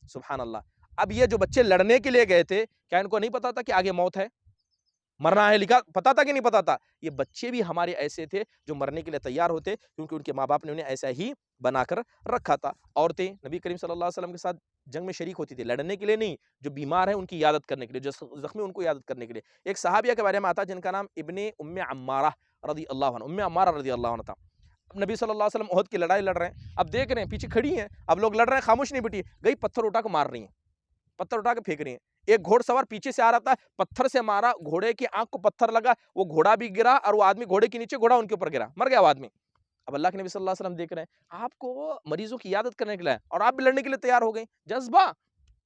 سبحان اللہ. اب یہ جو بچے لڑنے کے لیے گئے تھے, کیا ان کو نہیں پتا تھا کہ آگے موت ہے, مرنا ہے؟ لکھا پتا تھا کہ نہیں پتا تھا؟ یہ بچے بھی ہمارے ایسے تھے جو مرنے کے لیے تیار ہوتے, کیونکہ ان کے ماں باپ نے انہیں ایسا ہی بنا کر رکھا تھا. عورتیں نبی کریم صلی اللہ علیہ وسلم کے ساتھ جنگ میں شریک ہوتی تھی, لڑنے کے لیے نہیں, جو بیمار ہیں ان کی عیادت کرنے کے لیے, جو زخمی ان کو عیادت کرنے کے لیے. ایک صحابیہ کے بارے میں آتا جن کا نام ابن ام عمارہ رضی اللہ عنہ, ام عمارہ رضی اللہ عنہ تھا. نبی صلی اللہ علیہ وسلم احد کی لڑائی لڑ رہے ہیں, اب دیکھ رہے ہیں پیچھے کھڑی ہیں, اب لوگ لڑ رہے ہیں, خاموش نہیں بیٹھی, گئی پتھر اٹھا کے مار رہی ہیں, پتھر اٹھا کے پھینک رہی ہیں. ایک گھوڑ سوار پیچھے سے آ رہا تھا, پتھر سے مارا, گھوڑے کی آنکھ کو پتھر لگا, وہ گھوڑا بھی گرا اور وہ آدمی گھوڑے کے نیچے, گھوڑا ان کے اوپر گرا, مر گیا وہ آدمی. اب اللہ کے نبی صلی اللہ علیہ وسلم دیکھ رہے ہیں, آپ کو مریضوں کی عیادت کرنے کے لیے اور آپ بھی لڑنے کے لیے تیار ہو گئے, جذبہ.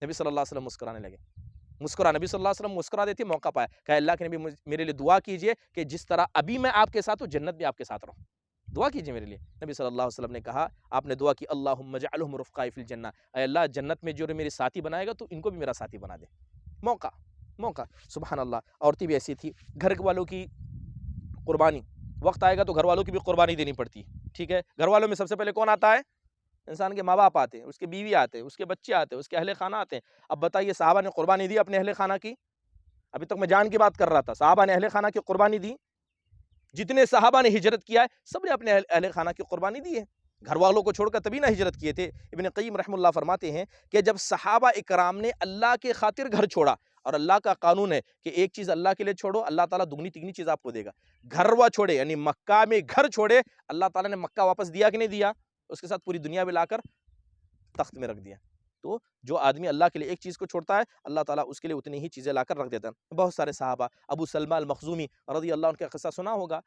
نبی صلی اللہ علیہ وسلم مسکرانے لگے, نبی صلی اللہ علیہ وسلم مسکرا دیتے, موقع پایا, کہا اللہ کے نبی میرے لیے دعا کیجئے کہ جس طرح ابھی میں آپ کے ساتھ ہوں, جنت میں آپ کے ساتھ رہوں, دعا کیجئے میرے لیے. نبی صلی اللہ علیہ وسلم نے کہا, آپ نے دعا کی, اللہم اجعلہم رفقائی فی الجنہ, اے اللہ جنت میں جو میرے ساتھی بنائے گا تو ان کو بھی میرا ساتھی بنا دے. موقع. سبحان اللہ. عورتیں بھی ایسی تھی, گھر والوں کی قربانی, وقت آئے گا تو گھر والوں کی بھی قربانی دینی پڑتی ہے, ٹھیک ہے. گھر والوں میں سب سے پہلے کون آتا ہے؟ انسان کے ماں باپ آتے ہیں, اس کے بیوی آتے ہیں, اس کے بچے آتے ہیں, اس کے اہل خانہ آتے ہیں. اب بتائیے صحابہ نے قربانی دی اپنے اہل خانہ کی؟ ابھی تک میں جان کی بات کر رہا تھا, صحابہ نے اہل خانہ کی قربانی دی. جتنے صحابہ نے ہجرت کیا ہے سب نے اپنے اہل خانہ کی قربانی دی ہے, گھر والوں کو چھوڑ کر تبھی نہ ہجرت کیے تھے. ابن قیم رحم اللہ فرماتے ہیں کہ جب صحابہ اکرام نے اللہ کے خاطر گھر چھوڑا, اور اللہ کا قانون ہے کہ ایک چیز اللہ کے لیے چھوڑو, اللہ تعالیٰ دگنی تگنی چیز آپ کو دے گا. گھر وہ چھوڑے, یعنی مکہ میں گھر چھوڑے, اللہ تعالیٰ نے مکہ واپس دیا کہ نہیں دیا؟ اس کے ساتھ پوری دنیا میں لا کر تخت میں رکھ دیا. تو جو آدمی اللہ کے لیے ایک چیز کو چھوڑتا ہے, اللہ تعالیٰ اس کے لیے اتنی ہی چیزیں لا کر رکھ دیتا ہے. بہت سارے صحابہ, ابو سلمہ المخزومی رضی اللہ عنہ کا قصہ سنا ہوگا,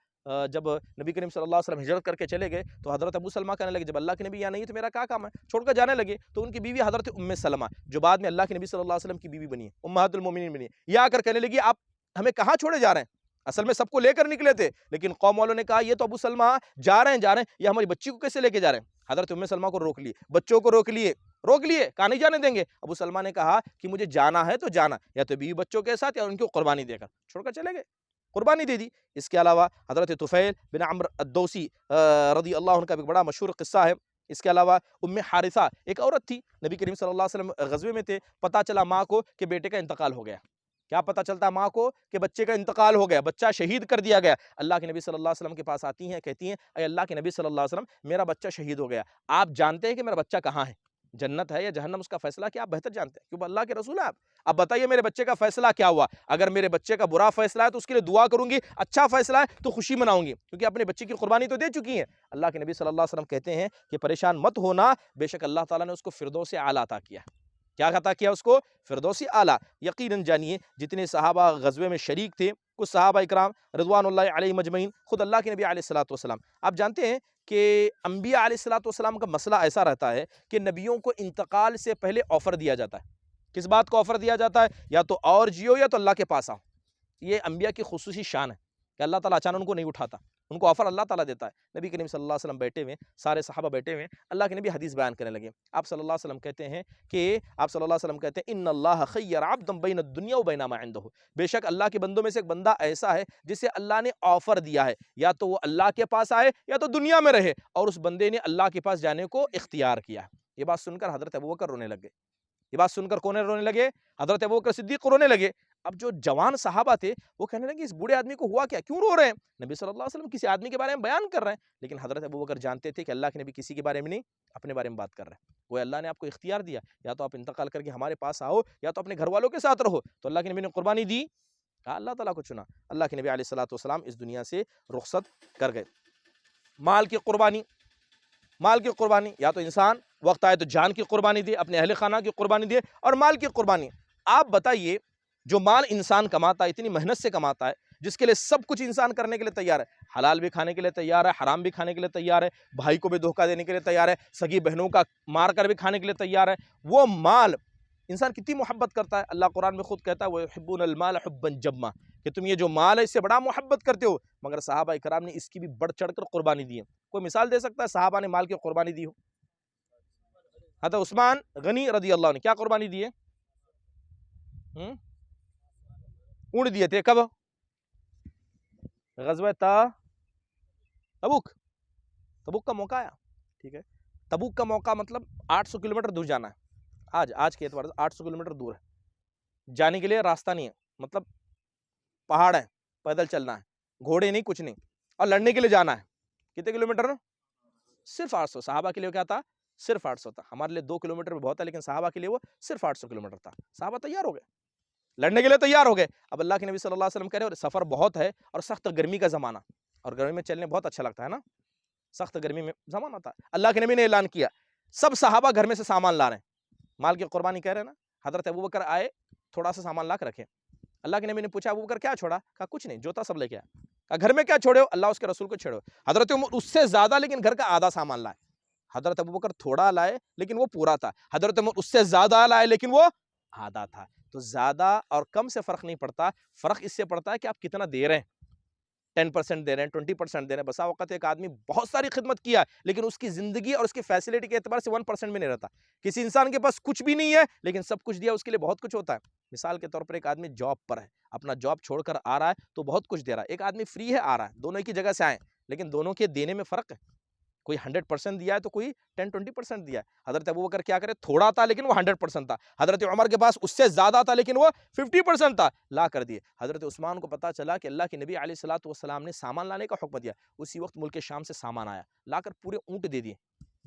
جب نبی کریم صلی اللہ علیہ وسلم ہجرت کر کے چلے گئے تو حضرت ابو سلمہ کہنے لگے, جب اللہ کے نبی یہاں نہیں تو میرا کیا کام ہے, چھوڑ کر جانے لگے. تو ان کی بیوی حضرت ام سلمہ, جو بعد میں اللہ کے نبی صلی اللہ علیہ وسلم کی بیوی بنی ہے, امہات المومنین بنی ہے, یہ آ کر کہنے لگی آپ ہمیں کہاں چھوڑے جا رہے ہیں؟ اصل میں سب کو لے کر نکلے تھے, لیکن قوم والوں نے کہا یہ تو ابو سلمہ جا رہے ہیں, یہ ہماری بچی کو کیسے لے کے جا رہے ہیں؟ حضرت ام سلمہ کو روک لیے, بچوں کو روک لیے, کہاں نہیں جانے دیں گے. ابو سلمہ نے کہا کہ مجھے جانا ہے تو جانا, یا تو بیوی بچوں کے ساتھ یا ان کو قربانی دے کر, چھوڑ کر چلے گئے, قربانی دے دی. اس کے علاوہ حضرت طفیل بن عمرو الدوسی رضی اللہ عنہ کا ایک بڑا مشہور قصہ ہے. اس کے علاوہ ام حارثہ ایک عورت تھی, نبی کریم صلی اللہ علیہ وسلم غزوے میں تھے, پتہ چلا ماں کو کہ بیٹے کا انتقال ہو گیا. کیا پتہ چلتا ہے ماں کو؟ کہ بچے کا انتقال ہو گیا, بچہ شہید کر دیا گیا. اللہ کے نبی صلی اللہ علیہ وسلم کے پاس آتی ہیں, کہتی ہیں اے اللہ کے نبی صلی اللہ علیہ وسلم میرا بچہ شہید ہو گیا, آپ جانتے ہیں کہ میرا بچہ کہاں ہے, جنت ہے یا جہنم, اس کا فیصلہ کیا آپ بہتر جانتے ہیں, کیونکہ اللہ کے رسول ہیں آپ. اب بتائیے میرے بچے کا فیصلہ کیا ہوا؟ اگر میرے بچے کا برا فیصلہ ہے تو اس کے لیے دعا کروں گی, اچھا فیصلہ ہے تو خوشی مناؤں گی, کیونکہ اپنے بچے کی قربانی تو دے چکی ہیں. اللہ کے نبی صلی اللہ علیہ وسلم کہتے ہیں کہ پریشان مت ہونا, بے شک اللہ تعالیٰ نے اس کو فردوس اعلیٰ عطا کیا. کیا عطا کیا اس کو؟ فردوس اعلیٰ. یقیناً جانیے جتنے صحابہ غزوے میں شریک تھے, کچھ صحابہ اکرام رضوان اللہ علیہم اجمعین, خود اللہ کے نبی علیہ الصلوۃ والسلام, آپ جانتے ہیں کہ انبیاء علیہ الصلوۃ والسلام کا مسئلہ ایسا رہتا ہے کہ نبیوں کو انتقال سے پہلے آفر دیا جاتا ہے. کس بات کو آفر دیا جاتا ہے؟ یا تو اور جیو یا تو اللہ کے پاس آؤ. یہ انبیاء کی خصوصی شان ہے کہ اللہ تعالیٰ اچانک ان کو نہیں اٹھاتا, ان کو آفر اللہ تعالیٰ دیتا ہے. نبی کریم صلی اللہ علیہ وسلم بیٹھے ہوئے, سارے صحابہ بیٹھے ہوئے, اللہ کے نبی حدیث بیان کرنے لگے. آپ صلی اللہ علیہ وسلم کہتے ہیں ان اللہ خیر عبدا بین الدنیا و بین ما عنده, بے شک اللہ کے بندوں میں سے ایک بندہ ایسا ہے جسے اللہ نے آفر دیا ہے, یا تو وہ اللہ کے پاس آئے یا تو دنیا میں رہے, اور اس بندے نے اللہ کے پاس جانے کو اختیار کیا. یہ بات سن کر حضرت ابوبکر رونے لگے. یہ بات سن کر کون رونے لگے؟ حضرت ابوبکر صدیق رونے لگے. اب جو جوان صحابہ تھے وہ کہنے لگے اس بوڑھے آدمی کو ہوا کیا, کیوں رو رہے ہیں؟ نبی صلی اللہ علیہ وسلم کسی آدمی کے بارے میں بیان کر رہے ہیں, لیکن حضرت ابوبکر جانتے تھے کہ اللہ کے نبی کسی کے بارے میں نہیں, اپنے بارے میں بات کر رہے ہیں. وہ اللہ نے آپ کو اختیار دیا, یا تو آپ انتقال کر کے ہمارے پاس آؤ یا تو اپنے گھر والوں کے ساتھ رہو. تو اللہ کے نبی نے قربانی دی, کہا اللہ تعالیٰ کو چنا. اللہ کے نبی علیہ الصلوۃ والسلام اس دنیا سے رخصت کر گئے. مال کی قربانی, یا تو انسان وقت آئے تو جان کی قربانی دے, اپنے اہل خانہ کی قربانی دے, اور مال کی قربانی. آپ بتائیے جو مال انسان کماتا ہے, اتنی محنت سے کماتا ہے, جس کے لیے سب کچھ انسان کرنے کے لیے تیار ہے, حلال بھی کھانے کے لیے تیار ہے, حرام بھی کھانے کے لیے تیار ہے, بھائی کو بھی دھوکہ دینے کے لیے تیار ہے, سگی بہنوں کا مار کر بھی کھانے کے لیے تیار ہے, وہ مال انسان کتنی محبت کرتا ہے. اللہ قرآن میں خود کہتا ہے وَيُحِبُّونَ الْمَالَ حُبًّا جَمًّا کہ تم یہ جو مال ہے اس سے بڑا محبت کرتے ہو. مگر صحابہ کرام نے اس کی بھی بڑھ چڑھ کر قربانی دی ہے. کوئی مثال دے سکتا ہے صحابہ نے مال کی قربانی دی ہو؟ حضرت عثمان غنی رضی اللہ عنہ کیا قربانی دیے؟ اونٹ دیے تھے. کب؟ غزوہ تبوک. تبوک کا موقع آیا. ٹھیک ہے, تبوک کا موقع مطلب 800 کلومیٹر دور جانا ہے. آج کے اعتبار سے 800 کلومیٹر دور ہے. جانے کے لیے راستہ نہیں ہے, مطلب پہاڑ ہے, پیدل چلنا ہے, گھوڑے نہیں, کچھ نہیں, اور لڑنے کے لیے جانا ہے. کتنے کلومیٹر؟ صرف 800. صحابہ کے لیے کیا تھا؟ صرف 800 تھا. ہمارے لیے 2 کلومیٹر بہت ہے, لیکن صحابہ کے لیے وہ صرف 800 کلومیٹر تھا. صحابہ تیار ہو گئے, لڑنے کے لیے تیار ہو گئے. اب اللہ کے نبی صلی اللہ علیہ وسلم کہہ رہے ہیں سفر بہت ہے اور سخت گرمی کا زمانہ, اور گرمی میں چلنے بہت اچھا لگتا ہے نا, سخت گرمی میں زمانہ تھا. اللہ کے نبی نے اعلان کیا, سب صحابہ گھر میں سے سامان لا رہے ہیں, مال کی قربانی کہہ رہے ہیں نا. حضرت ابوبکر آئے, تھوڑا سا سامان لا کے رکھے. اللہ کے نبی نے پوچھا ابوبکر کیا چھوڑا؟ کہا کچھ نہیں, جوتا سب لے کے آیا. کہا گھر میں کیا چھوڑے ہو؟ اللہ اس کے رسول کو چھوڑو. حضرت عمر اس سے زیادہ لیکن گھر کا آدھا سامان لائے. حضرت ابوبکر تھوڑا لائے لیکن وہ پورا تھا. حضرت عمر اس سے زیادہ لائے لیکن وہ آدھا تھا. تو زیادہ اور کم سے فرق نہیں پڑتا, فرق اس سے پڑتا ہے کہ آپ کتنا دے رہے ہیں. 10% دے رہے ہیں, 20% دے رہے ہیں. بسا وقت ایک آدمی بہت ساری خدمت کیا لیکن اس کی زندگی اور اس کی فیسلٹی کے اعتبار سے 1% بھی نہیں رہتا. کسی انسان کے پاس کچھ بھی نہیں ہے لیکن سب کچھ دیا, اس کے لیے بہت کچھ ہوتا ہے. مثال کے طور پر ایک آدمی جاب پر ہے, اپنا جاب چھوڑ کر آ رہا ہے تو بہت کچھ دے رہا ہے. ایک آدمی فری ہے, آ رہا ہے, دونوں ایک ہی جگہ سے آئے لیکن دونوں کے دینے میں فرق ہے. کوئی 100% دیا ہے تو کوئی 10-20% دیا ہے. حضرت ابوبکر کیا کرے, تھوڑا تھا لیکن وہ 100% تھا. حضرت عمر کے پاس اس سے زیادہ تھا لیکن وہ 50% تھا, لا کر دیے. حضرت عثمان کو پتا چلا کہ اللہ کے نبی علیہ الصلوۃ والسلام نے سامان لانے کا حکم دیا. اسی وقت ملک شام سے سامان آیا, لا کر پورے اونٹ دے دیے,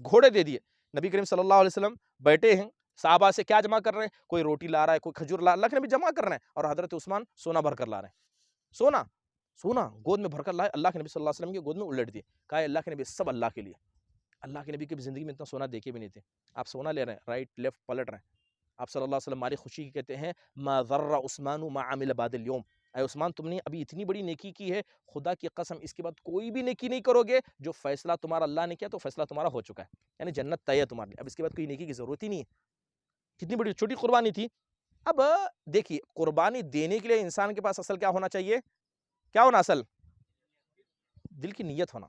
گھوڑے دے دیے. نبی کریم صلی اللہ علیہ وسلم بیٹھے ہیں, صحابہ سے کیا جمع کر رہے ہیں؟ کوئی روٹی لا رہا ہے, کوئی کھجور لا رہا ہے. اللہ کے نبی جمع کر رہے ہیں اور حضرت عثمان سونا بھر کر لا رہے ہیں. سونا گود میں بھر کر لائے, اللہ کے نبی صلی اللہ علیہ وسلم کی گود میں الٹ دیے. کہا اللہ کے نبی سب اللہ کے لیے. اللہ کے نبی کی زندگی میں اتنا سونا دیکھے بھی نہیں تھے. آپ سونا لے رہے ہیں, رائٹ لیفٹ پلٹ رہے ہیں. آپ صلی اللہ علیہ وسلم ہماری خوشی کی کہتے ہیں ما ضر عثمان ما عمل بعد اليوم, اے عثمان تم نے ابھی اتنی بڑی نیکی کی ہے, خدا کی قسم اس کے بعد کوئی بھی نیکی نہیں کرو گے. جو فیصلہ تمہارا اللہ نے کیا تو فیصلہ تمہارا ہو چکا ہے, یعنی جنت طے ہے تمہارے لیے, اب اس کے بعد کوئی نیکی کی ضرورت ہی نہیں ہے. کتنی بڑی چھوٹی قربانی تھی. اب دیکھیے قربانی دینے کے لیے انسان کے پاس اصل کیا ہونا چاہیے؟ کیا ہونا اصل؟ دل کی نیت ہونا.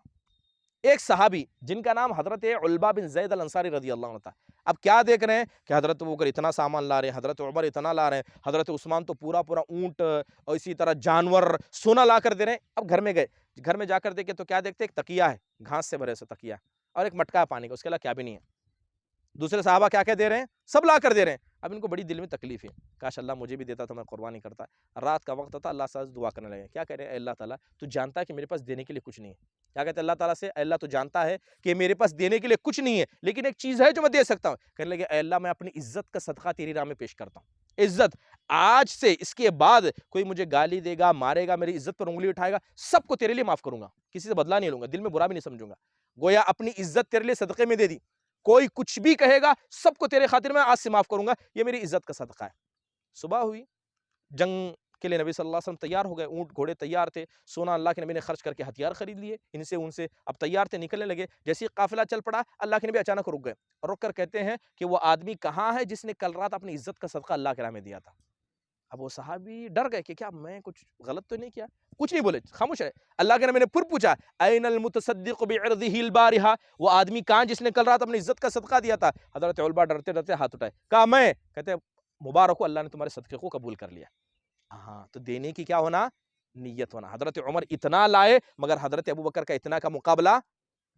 ایک صحابی جن کا نام حضرت علبہ بن زید الانصاری رضی اللہ عنہ تھا. اب کیا دیکھ رہے ہیں کہ حضرت ابوبکر اتنا سامان لا رہے ہیں, حضرت عمر اتنا لا رہے ہیں, حضرت عثمان تو پورا اونٹ اور اسی طرح جانور سونا لا کر دے رہے ہیں. اب گھر میں گئے, گھر میں جا کر دیکھے تو کیا دیکھتے, ایک تکیہ ہے, گھاس سے بھرے سے تکیہ, اور ایک مٹکا ہے پانی کا, اس کے علاوہ کیا بھی نہیں ہے. دوسرے صحابہ کیا کیا دے رہے ہیں؟ سب لا کر دے رہے ہیں. اب ان کو بڑی دل میں تکلیف ہے, کاش اللہ مجھے بھی دیتا تو میں قربانی کرتا. رات کا وقت تھا, اللہ سے دعا کرنے لگے. کیا کہہ رہے ہیں؟ اے اللہ تعالیٰ تو جانتا ہے کہ میرے پاس دینے کے لیے کچھ نہیں ہے. کیا کہتے ہیں اللہ تعالیٰ سے؟ اے اللہ تو جانتا ہے کہ میرے پاس دینے کے لیے کچھ نہیں ہے لیکن ایک چیز ہے جو میں دے سکتا ہوں. کہنے لگے اے اللہ میں اپنی عزت کا صدقہ تیری راہ میں پیش کرتا ہوں. عزت, آج سے اس کے بعد کوئی مجھے گالی دے گا, مارے گا, میری عزت پر انگلی اٹھائے گا, سب کو تیرے لیے معاف کروں گا, کسی سے بدلہ نہیں لوں گا, دل میں برا بھی نہیں سمجھوں گا. گویا اپنی عزت تیرے لیے صدقے میں دے دی. کوئی کچھ بھی کہے گا سب کو تیرے خاطر میں آج سے معاف کروں گا, یہ میری عزت کا صدقہ ہے. صبح ہوئی, جنگ کے لیے نبی صلی اللہ علیہ وسلم تیار ہو گئے, اونٹ گھوڑے تیار تھے, سونا اللہ کے نبی نے خرچ کر کے ہتھیار خرید لیے ان سے. اب تیار تھے, نکلنے لگے. جیسے قافلہ چل پڑا, اللہ کے نبی اچانک رک گئے, رک کر کہتے ہیں کہ وہ آدمی کہاں ہے جس نے کل رات اپنی عزت کا صدقہ اللہ کے راہ میں دیا تھا. اب وہ صحابی ڈر گئے کہ کیا میں کچھ غلط تو نہیں کیا, کچھ نہیں بولے, خاموش ہے. اللہ کے نبی نے پھر پوچھا این المتصدق بعرضہ البارحہ, وہ آدمی کہاں جس نے کل رات اپنی عزت کا صدقہ دیا تھا. حضرت علبہ ڈرتے ڈرتے ہاتھ اٹھائے, کہا میں. کہتے مبارک ہو, اللہ نے تمہارے صدقے کو قبول کر لیا. ہاں, تو دینے کی کیا ہونا؟ نیت ہونا. حضرت عمر اتنا لائے مگر حضرت ابوبکر کا اتنا کا مقابلہ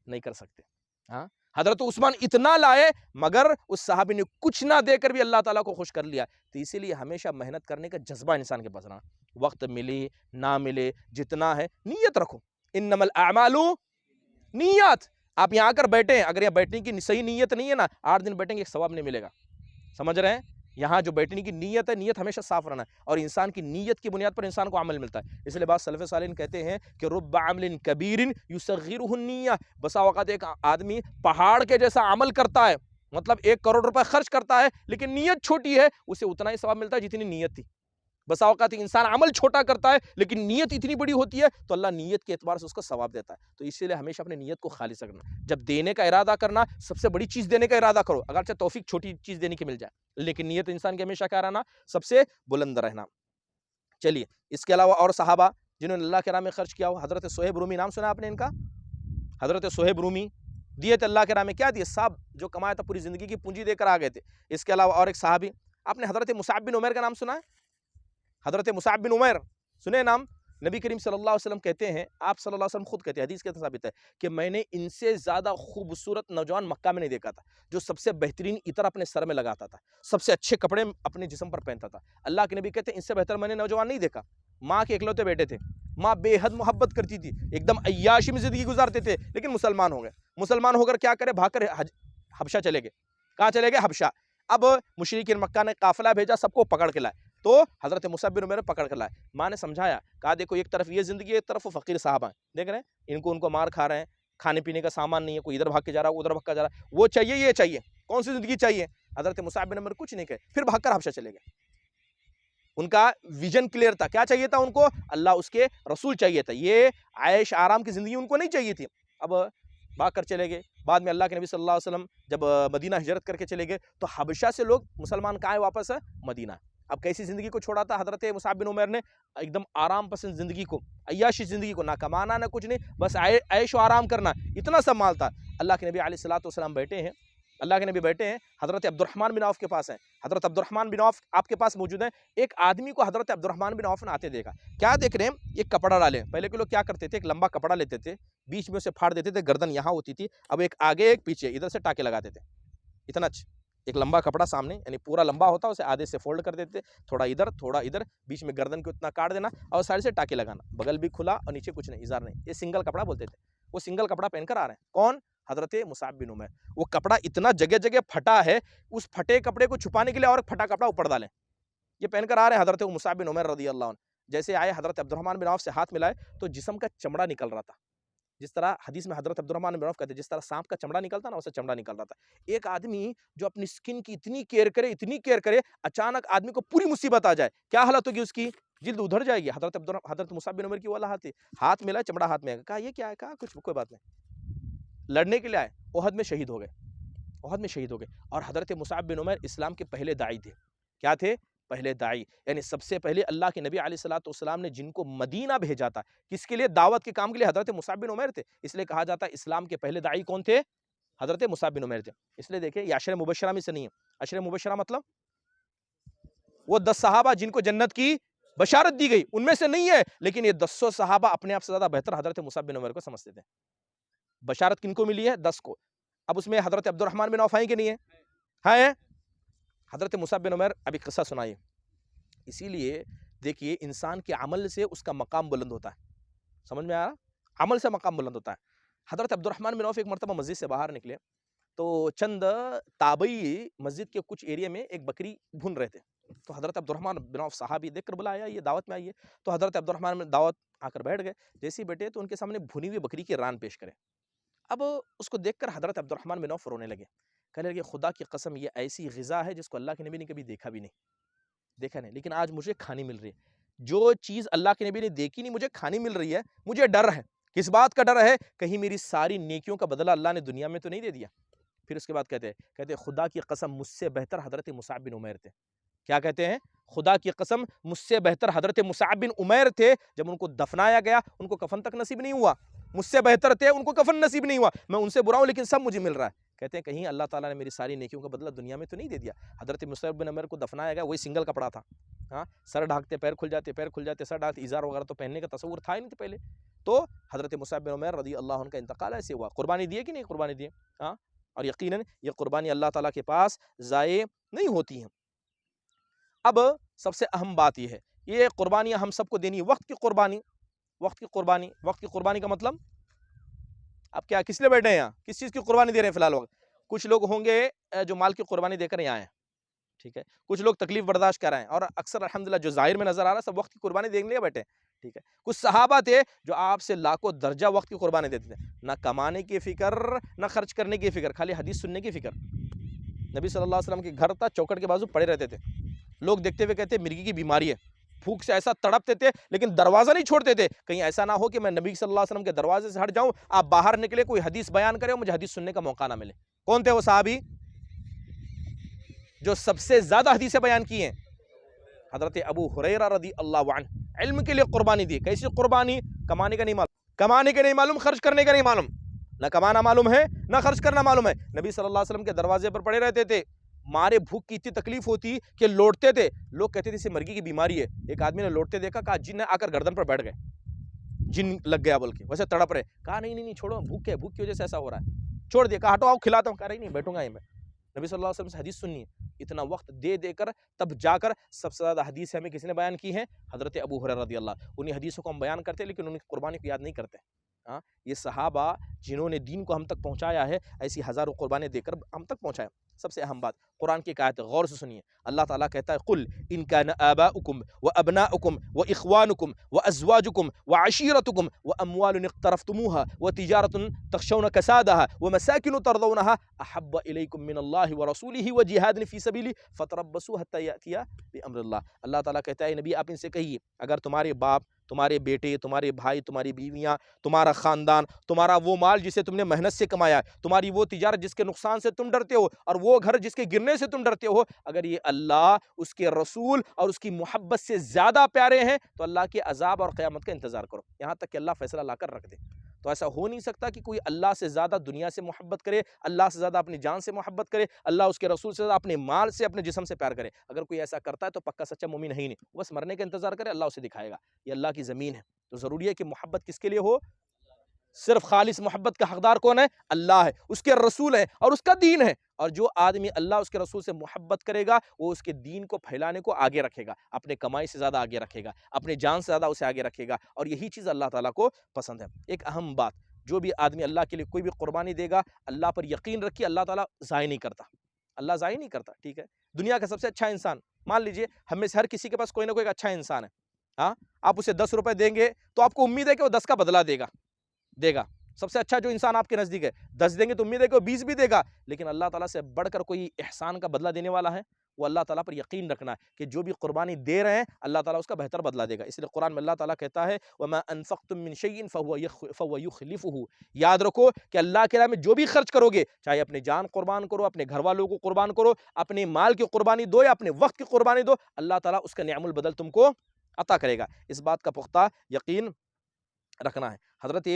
نہیں کر سکتے. ہاں, حضرت عثمان اتنا لائے مگر اس صحابی نے کچھ نہ دے کر بھی اللہ تعالیٰ کو خوش کر لیا. تو اسی لیے ہمیشہ محنت کرنے کا جذبہ انسان کے پاس رہنا. وقت ملے نہ ملے, جتنا ہے نیت رکھو. انما الاعمال نیات. آپ یہاں آ کر بیٹھیں, اگر یہاں بیٹھنے کی صحیح نیت نہیں ہے نا, 8 دن بیٹھیں گے ایک ثواب نہیں ملے گا. سمجھ رہے ہیں؟ یہاں جو بیٹھنے کی نیت ہے, نیت ہمیشہ صاف رہنا ہے, اور انسان کی نیت کی بنیاد پر انسان کو عمل ملتا ہے. اس لیے بعض سلف صالحین کہتے ہیں کہ رب عمل کبیر یصغرہ النیہ, بسا اوقات ایک آدمی پہاڑ کے جیسا عمل کرتا ہے, مطلب 1 کروڑ روپے خرچ کرتا ہے لیکن نیت چھوٹی ہے, اسے اتنا ہی ثواب ملتا ہے جتنی نیت تھی. بسا اوقات انسان عمل چھوٹا کرتا ہے لیکن نیت اتنی بڑی ہوتی ہے تو اللہ نیت کے اعتبار سے اس کا ثواب دیتا ہے. تو اسی لیے ہمیشہ اپنی نیت کو خالص رکھنا. جب دینے کا ارادہ کرنا سب سے بڑی چیز دینے کا ارادہ کرو, اگرچہ توفیق چھوٹی چیز دینے کی مل جائے, لیکن نیت انسان کے ہمیشہ کیا رہنا, سب سے بلند رہنا. چلیے اس کے علاوہ اور صحابہ جنہوں نے اللہ کے راہ میں خرچ کیا ہو, حضرت صہیب رومی, نام سنا آپ نے ان کا؟ حضرت صہیب رومی دیے تھے اللہ کے راہ میں, کیا دیے؟ صاحب جو کمایا تھا پوری زندگی کی پونجی دے کر آ گئے تھے. اس کے علاوہ اور ایک صحابی, آپ نے حضرت مصعب بن عمیر کا نام سنا ہے؟ حضرت مصعب بن عمیر سنے نام؟ نبی کریم صلی اللہ علیہ وسلم کہتے ہیں, آپ صلی اللہ علیہ وسلم خود کہتے ہیں, حدیث کے ثابت ہے کہ میں نے ان سے زیادہ خوبصورت نوجوان مکہ میں نہیں دیکھا تھا, جو سب سے بہترین عطر اپنے سر میں لگاتا تھا, سب سے اچھے کپڑے اپنے جسم پر پہنتا تھا. اللہ کے نبی کہتے ہیں ان سے بہتر میں نے نوجوان نہیں دیکھا. ماں کے اکلوتے بیٹے تھے, ماں بے حد محبت کرتی تھی, ایک دم عیاشی میں زندگی گزارتے تھے, لیکن مسلمان ہو گئے. مسلمان ہو کر کیا کرے, بھاگ کر حبشہ چلے گئے. کہاں چلے گئے؟ حبشہ. اب مشرکین مکہ نے قافلہ بھیجا, سب کو پکڑ کے لائے, تو حضرت مصعب بن عمیر پکڑ کر لائے. ماں نے سمجھایا, کہا دیکھو ایک طرف یہ زندگی, ایک طرف وہ فقیر صاحبہ ہیں, دیکھ رہے ہیں ان کو مار کھا رہے ہیں, کھانے پینے کا سامان نہیں ہے, کوئی ادھر بھاگ کے جا رہا ہے, ادھر بھاگ کے جا رہا ہے, وہ چاہیے یہ چاہیے, کون سی زندگی چاہیے؟ حضرت مصعب بن عمیر کچھ نہیں کہے, پھر بھاگ کر حبشہ چلے گئے. ان کا ویژن کلیئر تھا, کیا چاہیے تھا ان کو؟ اللہ اس کے رسول چاہیے تھا, یہ عیش آرام کی زندگی ان کو نہیں چاہیے تھی. اب بھاگ کر چلے گئے. بعد میں اللہ کے نبی صلی اللہ علیہ وسلم جب مدینہ ہجرت کر کے چلے گئے تو حبشہ سے لوگ مسلمان کہاں واپس ہے؟ مدینہ. اب کیسی زندگی کو چھوڑا تھا حضرت مصعب بن عمیر نے؟ ایک دم آرام پسند زندگی کو, عیاشی زندگی کو, نہ کمانا نہ کچھ نہیں, بس عیش و آرام کرنا, اتنا سب مال تھا. اللہ کے نبی علیہ الصلوۃ والسلام بیٹھے ہیں, اللہ کے نبی بیٹھے ہیں, حضرت عبد الرحمن بن عوف کے پاس ہیں. حضرت عبد الرحمن بن عوف آپ کے پاس موجود ہیں. ایک آدمی کو حضرت عبد الرحمن بن عوف نے آتے دیکھا. کیا دیکھ رہے ہیں؟ ایک کپڑا ڈالے. پہلے کے لوگ کیا کرتے تھے, ایک لمبا کپڑا لیتے تھے, بیچ میں اسے پھاڑ دیتے تھے, گردن یہاں ہوتی تھی, اب ایک آگے ایک پیچھے, ادھر سے ٹاکے لگاتے تھے. اتنا ایک لمبا کپڑا سامنے, یعنی پورا لمبا ہوتا, اسے آدھے سے فولڈ کر دیتے, تھوڑا ادھر, بیچ میں گردن کو اتنا کاٹ دینا, اور سائڈ سے ٹاکے لگانا, بغل بھی کھلا اور نیچے کچھ نہیں, ازار نہیں. یہ سنگل کپڑا بولتے تھے. وہ سنگل کپڑا پہن کر آ رہے ہیں. کون؟ حضرت مصعب بن عمیر. وہ کپڑا اتنا جگہ جگہ پھٹا ہے, اس پھٹے کپڑے کو چھپانے کے لیے اور پھٹا کپڑا اوپر ڈالیں. یہ پہن کر آ رہے ہیں حضرت مصعب بن عمیر رضی اللہ عنہ. جیسے آئے, حضرت عبد الرحمن بن عوف سے ہاتھ ملائے تو جسم کا چمڑا نکل رہا تھا. جس طرح حدیث میں حضرت عبد الرحمن بن عوف کہتے ہیں, جس طرح سانپ کا چمڑا نکلتا نا, ویسے چمڑا نکل رہا تھا. ایک آدمی جو اپنی سکن کی اتنی کیئر کرے, اچانک آدمی کو پوری مصیبت آ جائے, کیا حالت ہوگی اس کی؟ جلد ادھر جائے گی. حضرت مصعب بن عمیر کی والا ہاتھ ملا, چمڑا ہاتھ میں آئے گا. کہا یہ کیا ہے؟ کہا کچھ کوئی بات نہیں, لڑنے کے لیے آئے. احد میں شہید ہو گئے. اور حضرت مصعب بن عمیر اسلام کے پہلے داعی تھے. کیا تھے؟ پہلے داعی, یعنی سب سے پہلے اللہ کے نبی علیہ الصلوۃ والسلام نے جن کو مدینہ بھیجا تھا, کس کے لیے؟ دعوت کے کام کے لیے, حضرت مصعب بن عمیر تھے. اس لیے کہا جاتا ہے اسلام کے پہلے داعی کون تھے؟ حضرت مصعب بن عمیر تھے. اس لیے دیکھیں, یہ عشر مبشرہ میں سے نہیں ہے. عشر مبشرہ مطلب وہ 10 صحابہ جن کو جنت کی بشارت دی گئی, ان میں سے نہیں ہے, لیکن یہ 10 صحابہ اپنے آپ سے زیادہ بہتر حضرت مصعب بن عمیر کو سمجھتے تھے. بشارت کن کو ملی ہے؟ 10 کو. اب اس میں حضرت عبد الرحمن بن عوف ہیں کہ نہیں ہے؟ حضرت مصعب بن عمیر. ابھی قصہ سنائیے. اسی لیے دیکھیے, انسان کے عمل سے اس کا مقام بلند ہوتا ہے. سمجھ میں آ رہا؟ عمل سے مقام بلند ہوتا ہے. حضرت عبد الرحمن بن عوف ایک مرتبہ مسجد سے باہر نکلے تو چند تابعی مسجد کے کچھ ایریا میں ایک بکری بھون رہے تھے. تو حضرت عبد الرحمن بن عوف صحابی دیکھ کر بلایا, یہ دعوت میں آئیے. تو حضرت عبد الرحمن بن دعوت آ کر بیٹھ گئے. جیسے ہی بیٹھے تو ان کے سامنے بھنی ہوئی بکری کی ران پیش کرے. اب اس کو دیکھ کر حضرت عبد الرحمن بن عوف رونے لگے. کہنے لگے, خدا کی قسم یہ ایسی غذا ہے جس کو اللہ کے نبی نے کبھی دیکھا نہیں, لیکن آج مجھے کھانی مل رہی ہے. جو چیز اللہ کے نبی نے دیکھی نہیں, مجھے کھانی مل رہی ہے. مجھے ڈر ہے. کس بات کا ڈر ہے؟ کہیں میری ساری نیکیوں کا بدلہ اللہ نے دنیا میں تو نہیں دے دیا. پھر اس کے بعد کہتے خدا کی قسم مجھ سے بہتر حضرت مصعب بن عمیر تھے. کیا کہتے ہیں؟ خدا کی قسم مجھ سے بہتر حضرت مصعب بن عمیر تھے. جب ان کو دفنایا گیا, ان کو کفن تک نصیب نہیں ہوا. مجھ سے بہتر تھے, ان کو کفن نصیب نہیں ہوا. میں ان سے برا ہوں لیکن سب مجھے مل رہا ہے. کہتے ہیں کہیں اللہ تعالیٰ نے میری ساری نیکیوں کا بدلہ دنیا میں تو نہیں دے دیا. حضرت مصعب بن عمیر کو دفنایا گیا, وہی سنگل کپڑا تھا. ہاں, سر ڈھانکتے, پیر کھل جاتے, سر ڈھانکتے, ازار وغیرہ تو پہننے کا تصور تھا ہی نہیں پہلے. تو حضرت مصعب بن عمیر رضی اللہ عنہ کا انتقال ایسے ہوا. قربانی دیے کہ نہیں قربانی دیے؟ ہاں, اور یقیناً یہ قربانی اللہ تعالیٰ کے پاس ضائع نہیں ہوتی ہیں. اب سب سے اہم بات یہ ہے, یہ قربانیاں ہم سب کو دینی. وقت کی قربانی کا مطلب, اب کیا کس لیے بیٹھے ہیں یہاں؟ کس چیز کی قربانی دے رہے ہیں فی الحال وقت؟ کچھ لوگ ہوں گے جو مال کی قربانی دے کر یہاں آئے, ٹھیک ہے. کچھ لوگ تکلیف برداشت کر رہے ہیں, اور اکثر الحمدللہ جو ظاہر میں نظر آ رہا ہے سب وقت کی قربانی دینے لیے بیٹھے, ٹھیک ہے. کچھ صحابہ تھے جو آپ سے لاکھوں درجہ وقت کی قربانی دیتے تھے. نہ کمانے کی فکر, نہ خرچ کرنے کی فکر, خالی حدیث سننے کی فکر. نبی صلی اللہ علیہ وسلم کے گھر تھا, چوکھٹ کے بازو پڑے رہتے تھے. لوگ دیکھتے ہوئے کہتے مرغی کی بیماری ہے, بھوک سے ایسا تڑپتے تھے لیکن دروازہ نہیں چھوڑتے تھے، کہیں ایسا نہ ہو کہ میں نبی صلی اللہ علیہ وسلم کے دروازے سے ہٹ جاؤں، آپ باہر نکلے، کوئی حدیث بیان کرے اور مجھے حدیث سننے کا موقع نہ ملے۔ کون تھے وہ صحابی جو سب سے زیادہ حدیثیں بیان کی ہیں؟ حضرت ابو ہریرہ رضی اللہ عنہ۔ علم کے لیے قربانی دی، کیسی قربانی؟ کمانے کا نہیں معلوم، کمانے کا نہیں معلوم، خرچ کرنے کا نہیں معلوم، نہ کمانا معلوم ہے نہ خرچ کرنا معلوم ہے۔ نبی صلی اللہ علیہ وسلم کے دروازے پر پڑے رہتے تھے، مارے بھوک کی اتنی تکلیف ہوتی کہ لوٹتے تھے، لوگ کہتے تھے اسے مرگی کی بیماری ہے، ایک آدمی نے لوٹتے دیکھا، کہا جن نے آ کر گردن پر بیٹھ گئے، جن لگ گیا بول کے، ویسے تڑپ رہے، کہا نہیں نہیں نہیں چھوڑو، بھوک ہے، بھوک کی وجہ سے ایسا ہو رہا ہے، چھوڑ دیا، کہا ہٹو آؤ کھلاتا ہوں، کہا نہیں بیٹھوں گا میں۔ نبی صلی اللہ علیہ وسلم سے حدیث سننی ہے، اتنا وقت دے دے کر تب جا کر سب سے زیادہ حدیث ہمیں کس نے بیان کی ہیں؟ حضرت ابو ہریرہ رضی اللہ۔ انہی حدیثوں کو ہم بیان کرتے لیکن ان کی قربانی کو یاد نہیں کرتے۔ ہاں، یہ صحابہ جنہوں نے دین کو ہم تک پہنچایا ہے، ایسی ہزاروں قربانیں دے کر ہم تک پہنچایا۔ سب سے اہم بات قرآن کی ایک آیت غور سے سنیے، اللہ تعالیٰ کہتا ہے قل ان کان آباؤکم وابناؤکم واخوانکم وازواجکم وعشیرتکم واموال اقترفتموها وتجارۃ تخشون کسادها ومساکن ترضونها احب الیکم من اللہ ورسولہ وجہاد فی سبیلہ فتربصوا حتی یأتی بامر اللہ۔ اللہ تعالیٰ کہتا ہے نبی آپ ان سے کہیے، اگر تمہارے باپ، تمہارے بیٹے، تمہارے بھائی، تمہاری بیویاں، تمہارا خاندان، تمہارا وہ مال جسے تم نے محنت سے کمایا ہے، تمہاری وہ تجارت جس کے نقصان سے تم ڈرتے ہو، اور وہ گھر جس کے گرنے سے تم ڈرتے ہو، اگر یہ اللہ، اس کے رسول اور اس کی محبت سے زیادہ پیارے ہیں تو اللہ کے عذاب اور قیامت کا انتظار کرو، یہاں تک کہ اللہ فیصلہ لا کر رکھ دے۔ تو ایسا ہو نہیں سکتا کہ کوئی اللہ سے زیادہ دنیا سے محبت کرے، اللہ سے زیادہ اپنی جان سے محبت کرے، اللہ اس کے رسول سے زیادہ اپنے مال سے، اپنے جسم سے پیار کرے۔ اگر کوئی ایسا کرتا ہے تو پکا سچا مومن ہے ہی نہیں، بس مرنے کا انتظار کرے، اللہ اسے دکھائے گا۔ یہ اللہ کی زمین ہے، تو ضروری ہے کہ محبت کس کے لیے ہو؟ صرف خالص محبت کا حقدار کون ہے؟ اللہ ہے، اس کے رسول ہے اور اس کا دین ہے۔ اور جو آدمی اللہ اس کے رسول سے محبت کرے گا وہ اس کے دین کو پھیلانے کو آگے رکھے گا، اپنے کمائی سے زیادہ آگے رکھے گا، اپنے جان سے زیادہ اسے آگے رکھے گا، اور یہی چیز اللہ تعالیٰ کو پسند ہے۔ ایک اہم بات، جو بھی آدمی اللہ کے لیے کوئی بھی قربانی دے گا، اللہ پر یقین رکھیے اللہ تعالیٰ ضائع نہیں کرتا، اللہ ضائع نہیں کرتا، ٹھیک ہے؟ دنیا کا سب سے اچھا انسان، مان لیجئے ہم میں سے ہر کسی کے پاس کوئی نہ کوئی اچھا انسان ہے، ہاں، آپ اسے 10 روپے دیں گے تو آپ کو امید ہے کہ وہ 10 کا بدلہ دے گا۔ سب سے اچھا جو انسان آپ کے نزدیک ہے، 10 دیں گے تو امید ہے کہ وہ 20 بھی دے گا، لیکن اللہ تعالیٰ سے بڑھ کر کوئی احسان کا بدلہ دینے والا ہے؟ وہ اللہ تعالیٰ پر یقین رکھنا ہے کہ جو بھی قربانی دے رہے ہیں اللہ تعالیٰ اس کا بہتر بدلہ دے گا۔ اس لیے قرآن میں اللہ تعالیٰ کہتا ہے وَمَا أَنفَقْتُم مِّن شَيْءٍ فَهُوَ يُخْلِفُهُ۔ یاد رکھو کہ اللہ کے راہ میں جو بھی خرچ کرو گے، چاہے اپنی جان قربان کرو، اپنے گھر والوں کو قربان کرو، اپنے مال کی قربانی دو یا اپنے وقت کی قربانی دو، اللہ تعالیٰ اس کا نعم البدل تم کو عطا کرے گا۔ اس بات کا پختہ یقین رکھنا ہے۔ حضرت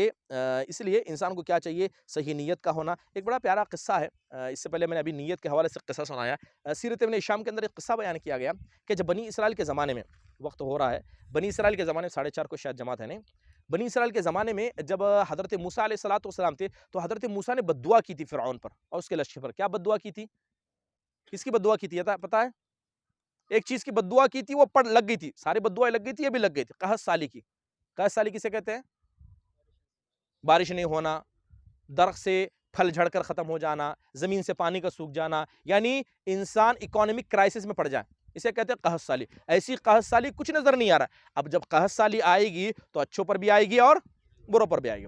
اس لیے انسان کو کیا چاہیے؟ صحیح نیت کا ہونا۔ ایک بڑا پیارا قصہ ہے، اس سے پہلے میں نے ابھی نیت کے حوالے سے قصہ سنایا، سیرت ابن ہشام کے اندر ایک قصہ بیان کیا گیا کہ جب بنی اسرائیل کے زمانے میں، وقت ہو رہا ہے، بنی اسرائیل کے زمانے میں 4:30 کو شاید جماعت ہے نہیں، بنی اسرائیل کے زمانے میں جب حضرت موسیٰ علیہ السلام تھے تو حضرت موسیٰ نے بد دعا کی تھی فرعون پر اور اس کے لشکر پر۔ کیا بد دعا کی تھی؟ کس کی بد دعا کی تھی پتہ ہے؟ ایک چیز کی بد دعا کی تھی، وہ لگ گئی تھی، سارے بد دعائیں لگ گئی تھی، یہ بھی لگ گئی تھی، قحط سالی کی۔ قحط سالی کسے کہتے ہیں؟ بارش نہیں ہونا، درخت سے پھل جھڑ کر ختم ہو جانا، زمین سے پانی کا سوکھ جانا، یعنی انسان اکانومک کرائسس میں پڑ جائے، اسے کہتے ہیں قحط سالی۔ ایسی قحط سالی کچھ نظر نہیں آ رہا۔ اب جب قحط سالی آئے گی تو اچھوں پر بھی آئے گی اور بروں پر بھی آئے گی۔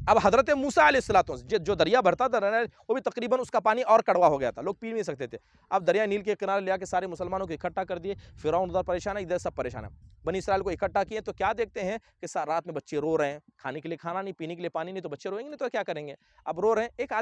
اب حضرت موسیٰ علیہ السلام جو دریا بھرتا تھا وہ بھی تقریباً اس کا پانی اور کڑوا ہو گیا تھا، لوگ پی نہیں سکتے تھے۔ اب دریا نیل کے کنارے لے آ کے سارے مسلمانوں کو اکٹھا کر دیے، فرعون ادھر پریشان ہے، ادھر سب پریشان ہیں۔ بنی اسرائیل کو اکٹھا کیے تو کیا دیکھتے ہیں کہ رات میں بچے رو رہے ہیں، کھانے کے لیے کھانا نہیں، پینے کے لیے پانی نہیں، تو بچے روئیں گے نہیں تو کیا کریں گے؟ اب رو رہے ہیں، ایک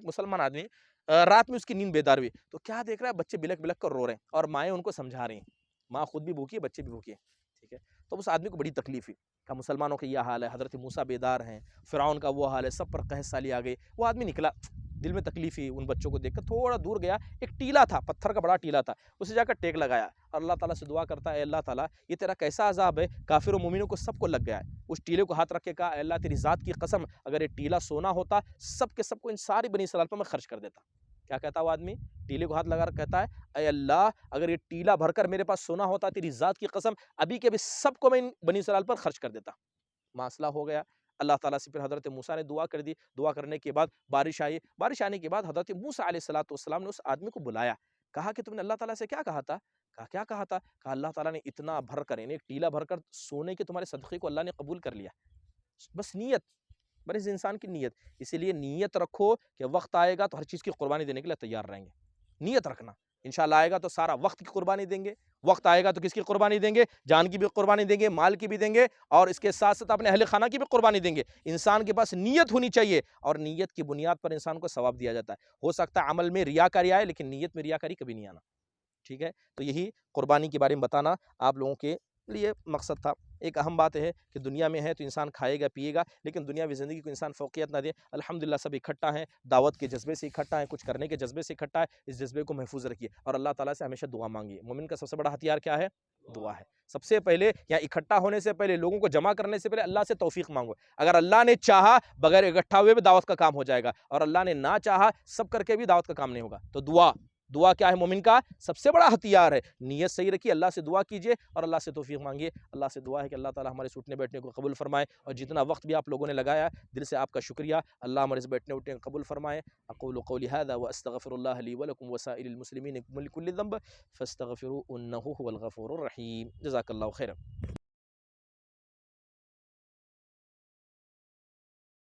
مسلمان آدمی رات میں اس کی نیند بیدار ہوئی تو کیا دیکھ رہا ہے؟ بچے بلک بلک کر رو رہے ہیں اور مائیں ان کو سمجھا رہی ہیں، ماں خود بھی بھوکی ہے، بچے بھی بھوکے ہیں، ٹھیک ہے؟ تو اس آدمی کو بڑی تکلیف ہوئی کہ مسلمانوں کا یہ حال ہے، حضرت موسیٰ بیدار ہیں، فرعون کا وہ حال ہے، سب پر قحط سالی آ گئی۔ وہ آدمی نکلا، دل میں تکلیف ہوئی ان بچوں کو دیکھ کر، تھوڑا دور گیا، ایک ٹیلا تھا، پتھر کا بڑا ٹیلا تھا، اسے جا کر ٹیک لگایا اور اللہ تعالیٰ سے دعا کرتا ہے، اے اللہ تعالیٰ یہ تیرا کیسا عذاب ہے، کافر و مومنوں کو سب کو لگ گیا ہے۔ اس ٹیلے کو ہاتھ رکھ کے کہا، اے اللہ تیری ذات کی قسم، اگر یہ ٹیلا سونا ہوتا سب کے سب کو ان ساری بنی اسرائیل پر میں خرچ کر دیتا۔ کیا کہتا وہ آدمی؟ ٹیلے کو ہاتھ لگا کر کہتا ہے، اے اللہ اگر یہ ٹیلا بھر کر میرے پاس سونا ہوتا، تیری ذات کی قسم ابھی کے ابھی سب کو میں ان بنی اسرائیل پر خرچ کر دیتا۔ مسئلہ ہو گیا، اللہ تعالیٰ سے پھر حضرت موسیٰ نے دعا کر دی، دعا کرنے کے بعد بارش آئی، بارش آنے کے بعد حضرت موسیٰ علیہ السلام نے اس آدمی کو بلایا، کہا کہ تم نے اللہ تعالیٰ سے کیا کہا تھا؟ کہا کیا کہا تھا؟ کہا اللہ تعالیٰ نے اتنا بھر کر، یعنی ایک ٹیلا بھر کر سونے کے تمہارے صدقے کو اللہ نے قبول کر لیا۔ بس نیت، بس انسان کی نیت، اسی لیے نیت رکھو کہ وقت آئے گا تو ہر چیز کی قربانی دینے کے لیے تیار رہیں گے۔ نیت رکھنا، انشاءاللہ آئے گا تو سارا وقت کی قربانی دیں گے، وقت آئے گا تو کس کی قربانی دیں گے؟ جان کی بھی قربانی دیں گے، مال کی بھی دیں گے، اور اس کے ساتھ ساتھ اپنے اہل خانہ کی بھی قربانی دیں گے۔ انسان کے پاس نیت ہونی چاہیے، اور نیت کی بنیاد پر انسان کو ثواب دیا جاتا ہے۔ ہو سکتا ہے عمل میں ریاکاری آئے، لیکن نیت میں ریاکاری کبھی نہیں آنا، ٹھیک ہے؟ تو یہی قربانی کے بارے میں بتانا آپ لوگوں کے لیے مقصد تھا۔ ایک اہم بات ہے کہ دنیا میں ہے تو انسان کھائے گا پیے گا، لیکن دنیاوی زندگی کو انسان فوقیت نہ دے۔ الحمدللہ سب اکٹھا ہیں، دعوت کے جذبے سے اکٹھا ہیں، کچھ کرنے کے جذبے سے اکٹھا ہے۔ اس جذبے کو محفوظ رکھیے اور اللہ تعالیٰ سے ہمیشہ دعا مانگیے۔ مومن کا سب سے بڑا ہتھیار کیا ہے؟ دعا ہے۔ سب سے پہلے یا اکٹھا ہونے سے پہلے، لوگوں کو جمع کرنے سے پہلے اللہ سے توفیق مانگو۔ اگر اللہ نے چاہا بغیر اکٹھا ہوئے بھی دعوت کا کام ہو جائے گا، اور اللہ نے نہ چاہا سب کر کے بھی دعوت کا کام نہیں ہوگا۔ تو دعا کیا ہے؟ مومن کا سب سے بڑا ہتھیار ہے۔ نیت صحیح رکھیے، اللہ سے دعا کیجئے اور اللہ سے توفیق مانگیے۔ اللہ سے دعا ہے کہ اللہ تعالی ہمارے اٹھنے بیٹھنے کو قبول فرمائے، اور جتنا وقت بھی آپ لوگوں نے لگایا دل سے آپ کا شکریہ۔ اللہ ہمارے اس بیٹھنے اٹھنے کو قبول فرمائے۔ اقول قولی هذا واستغفر الله لي ولكم وسائر المسلمين من كل ذنب فاستغفروه انه هو الغفور الرحيم۔ جزاک اللہ خیرا۔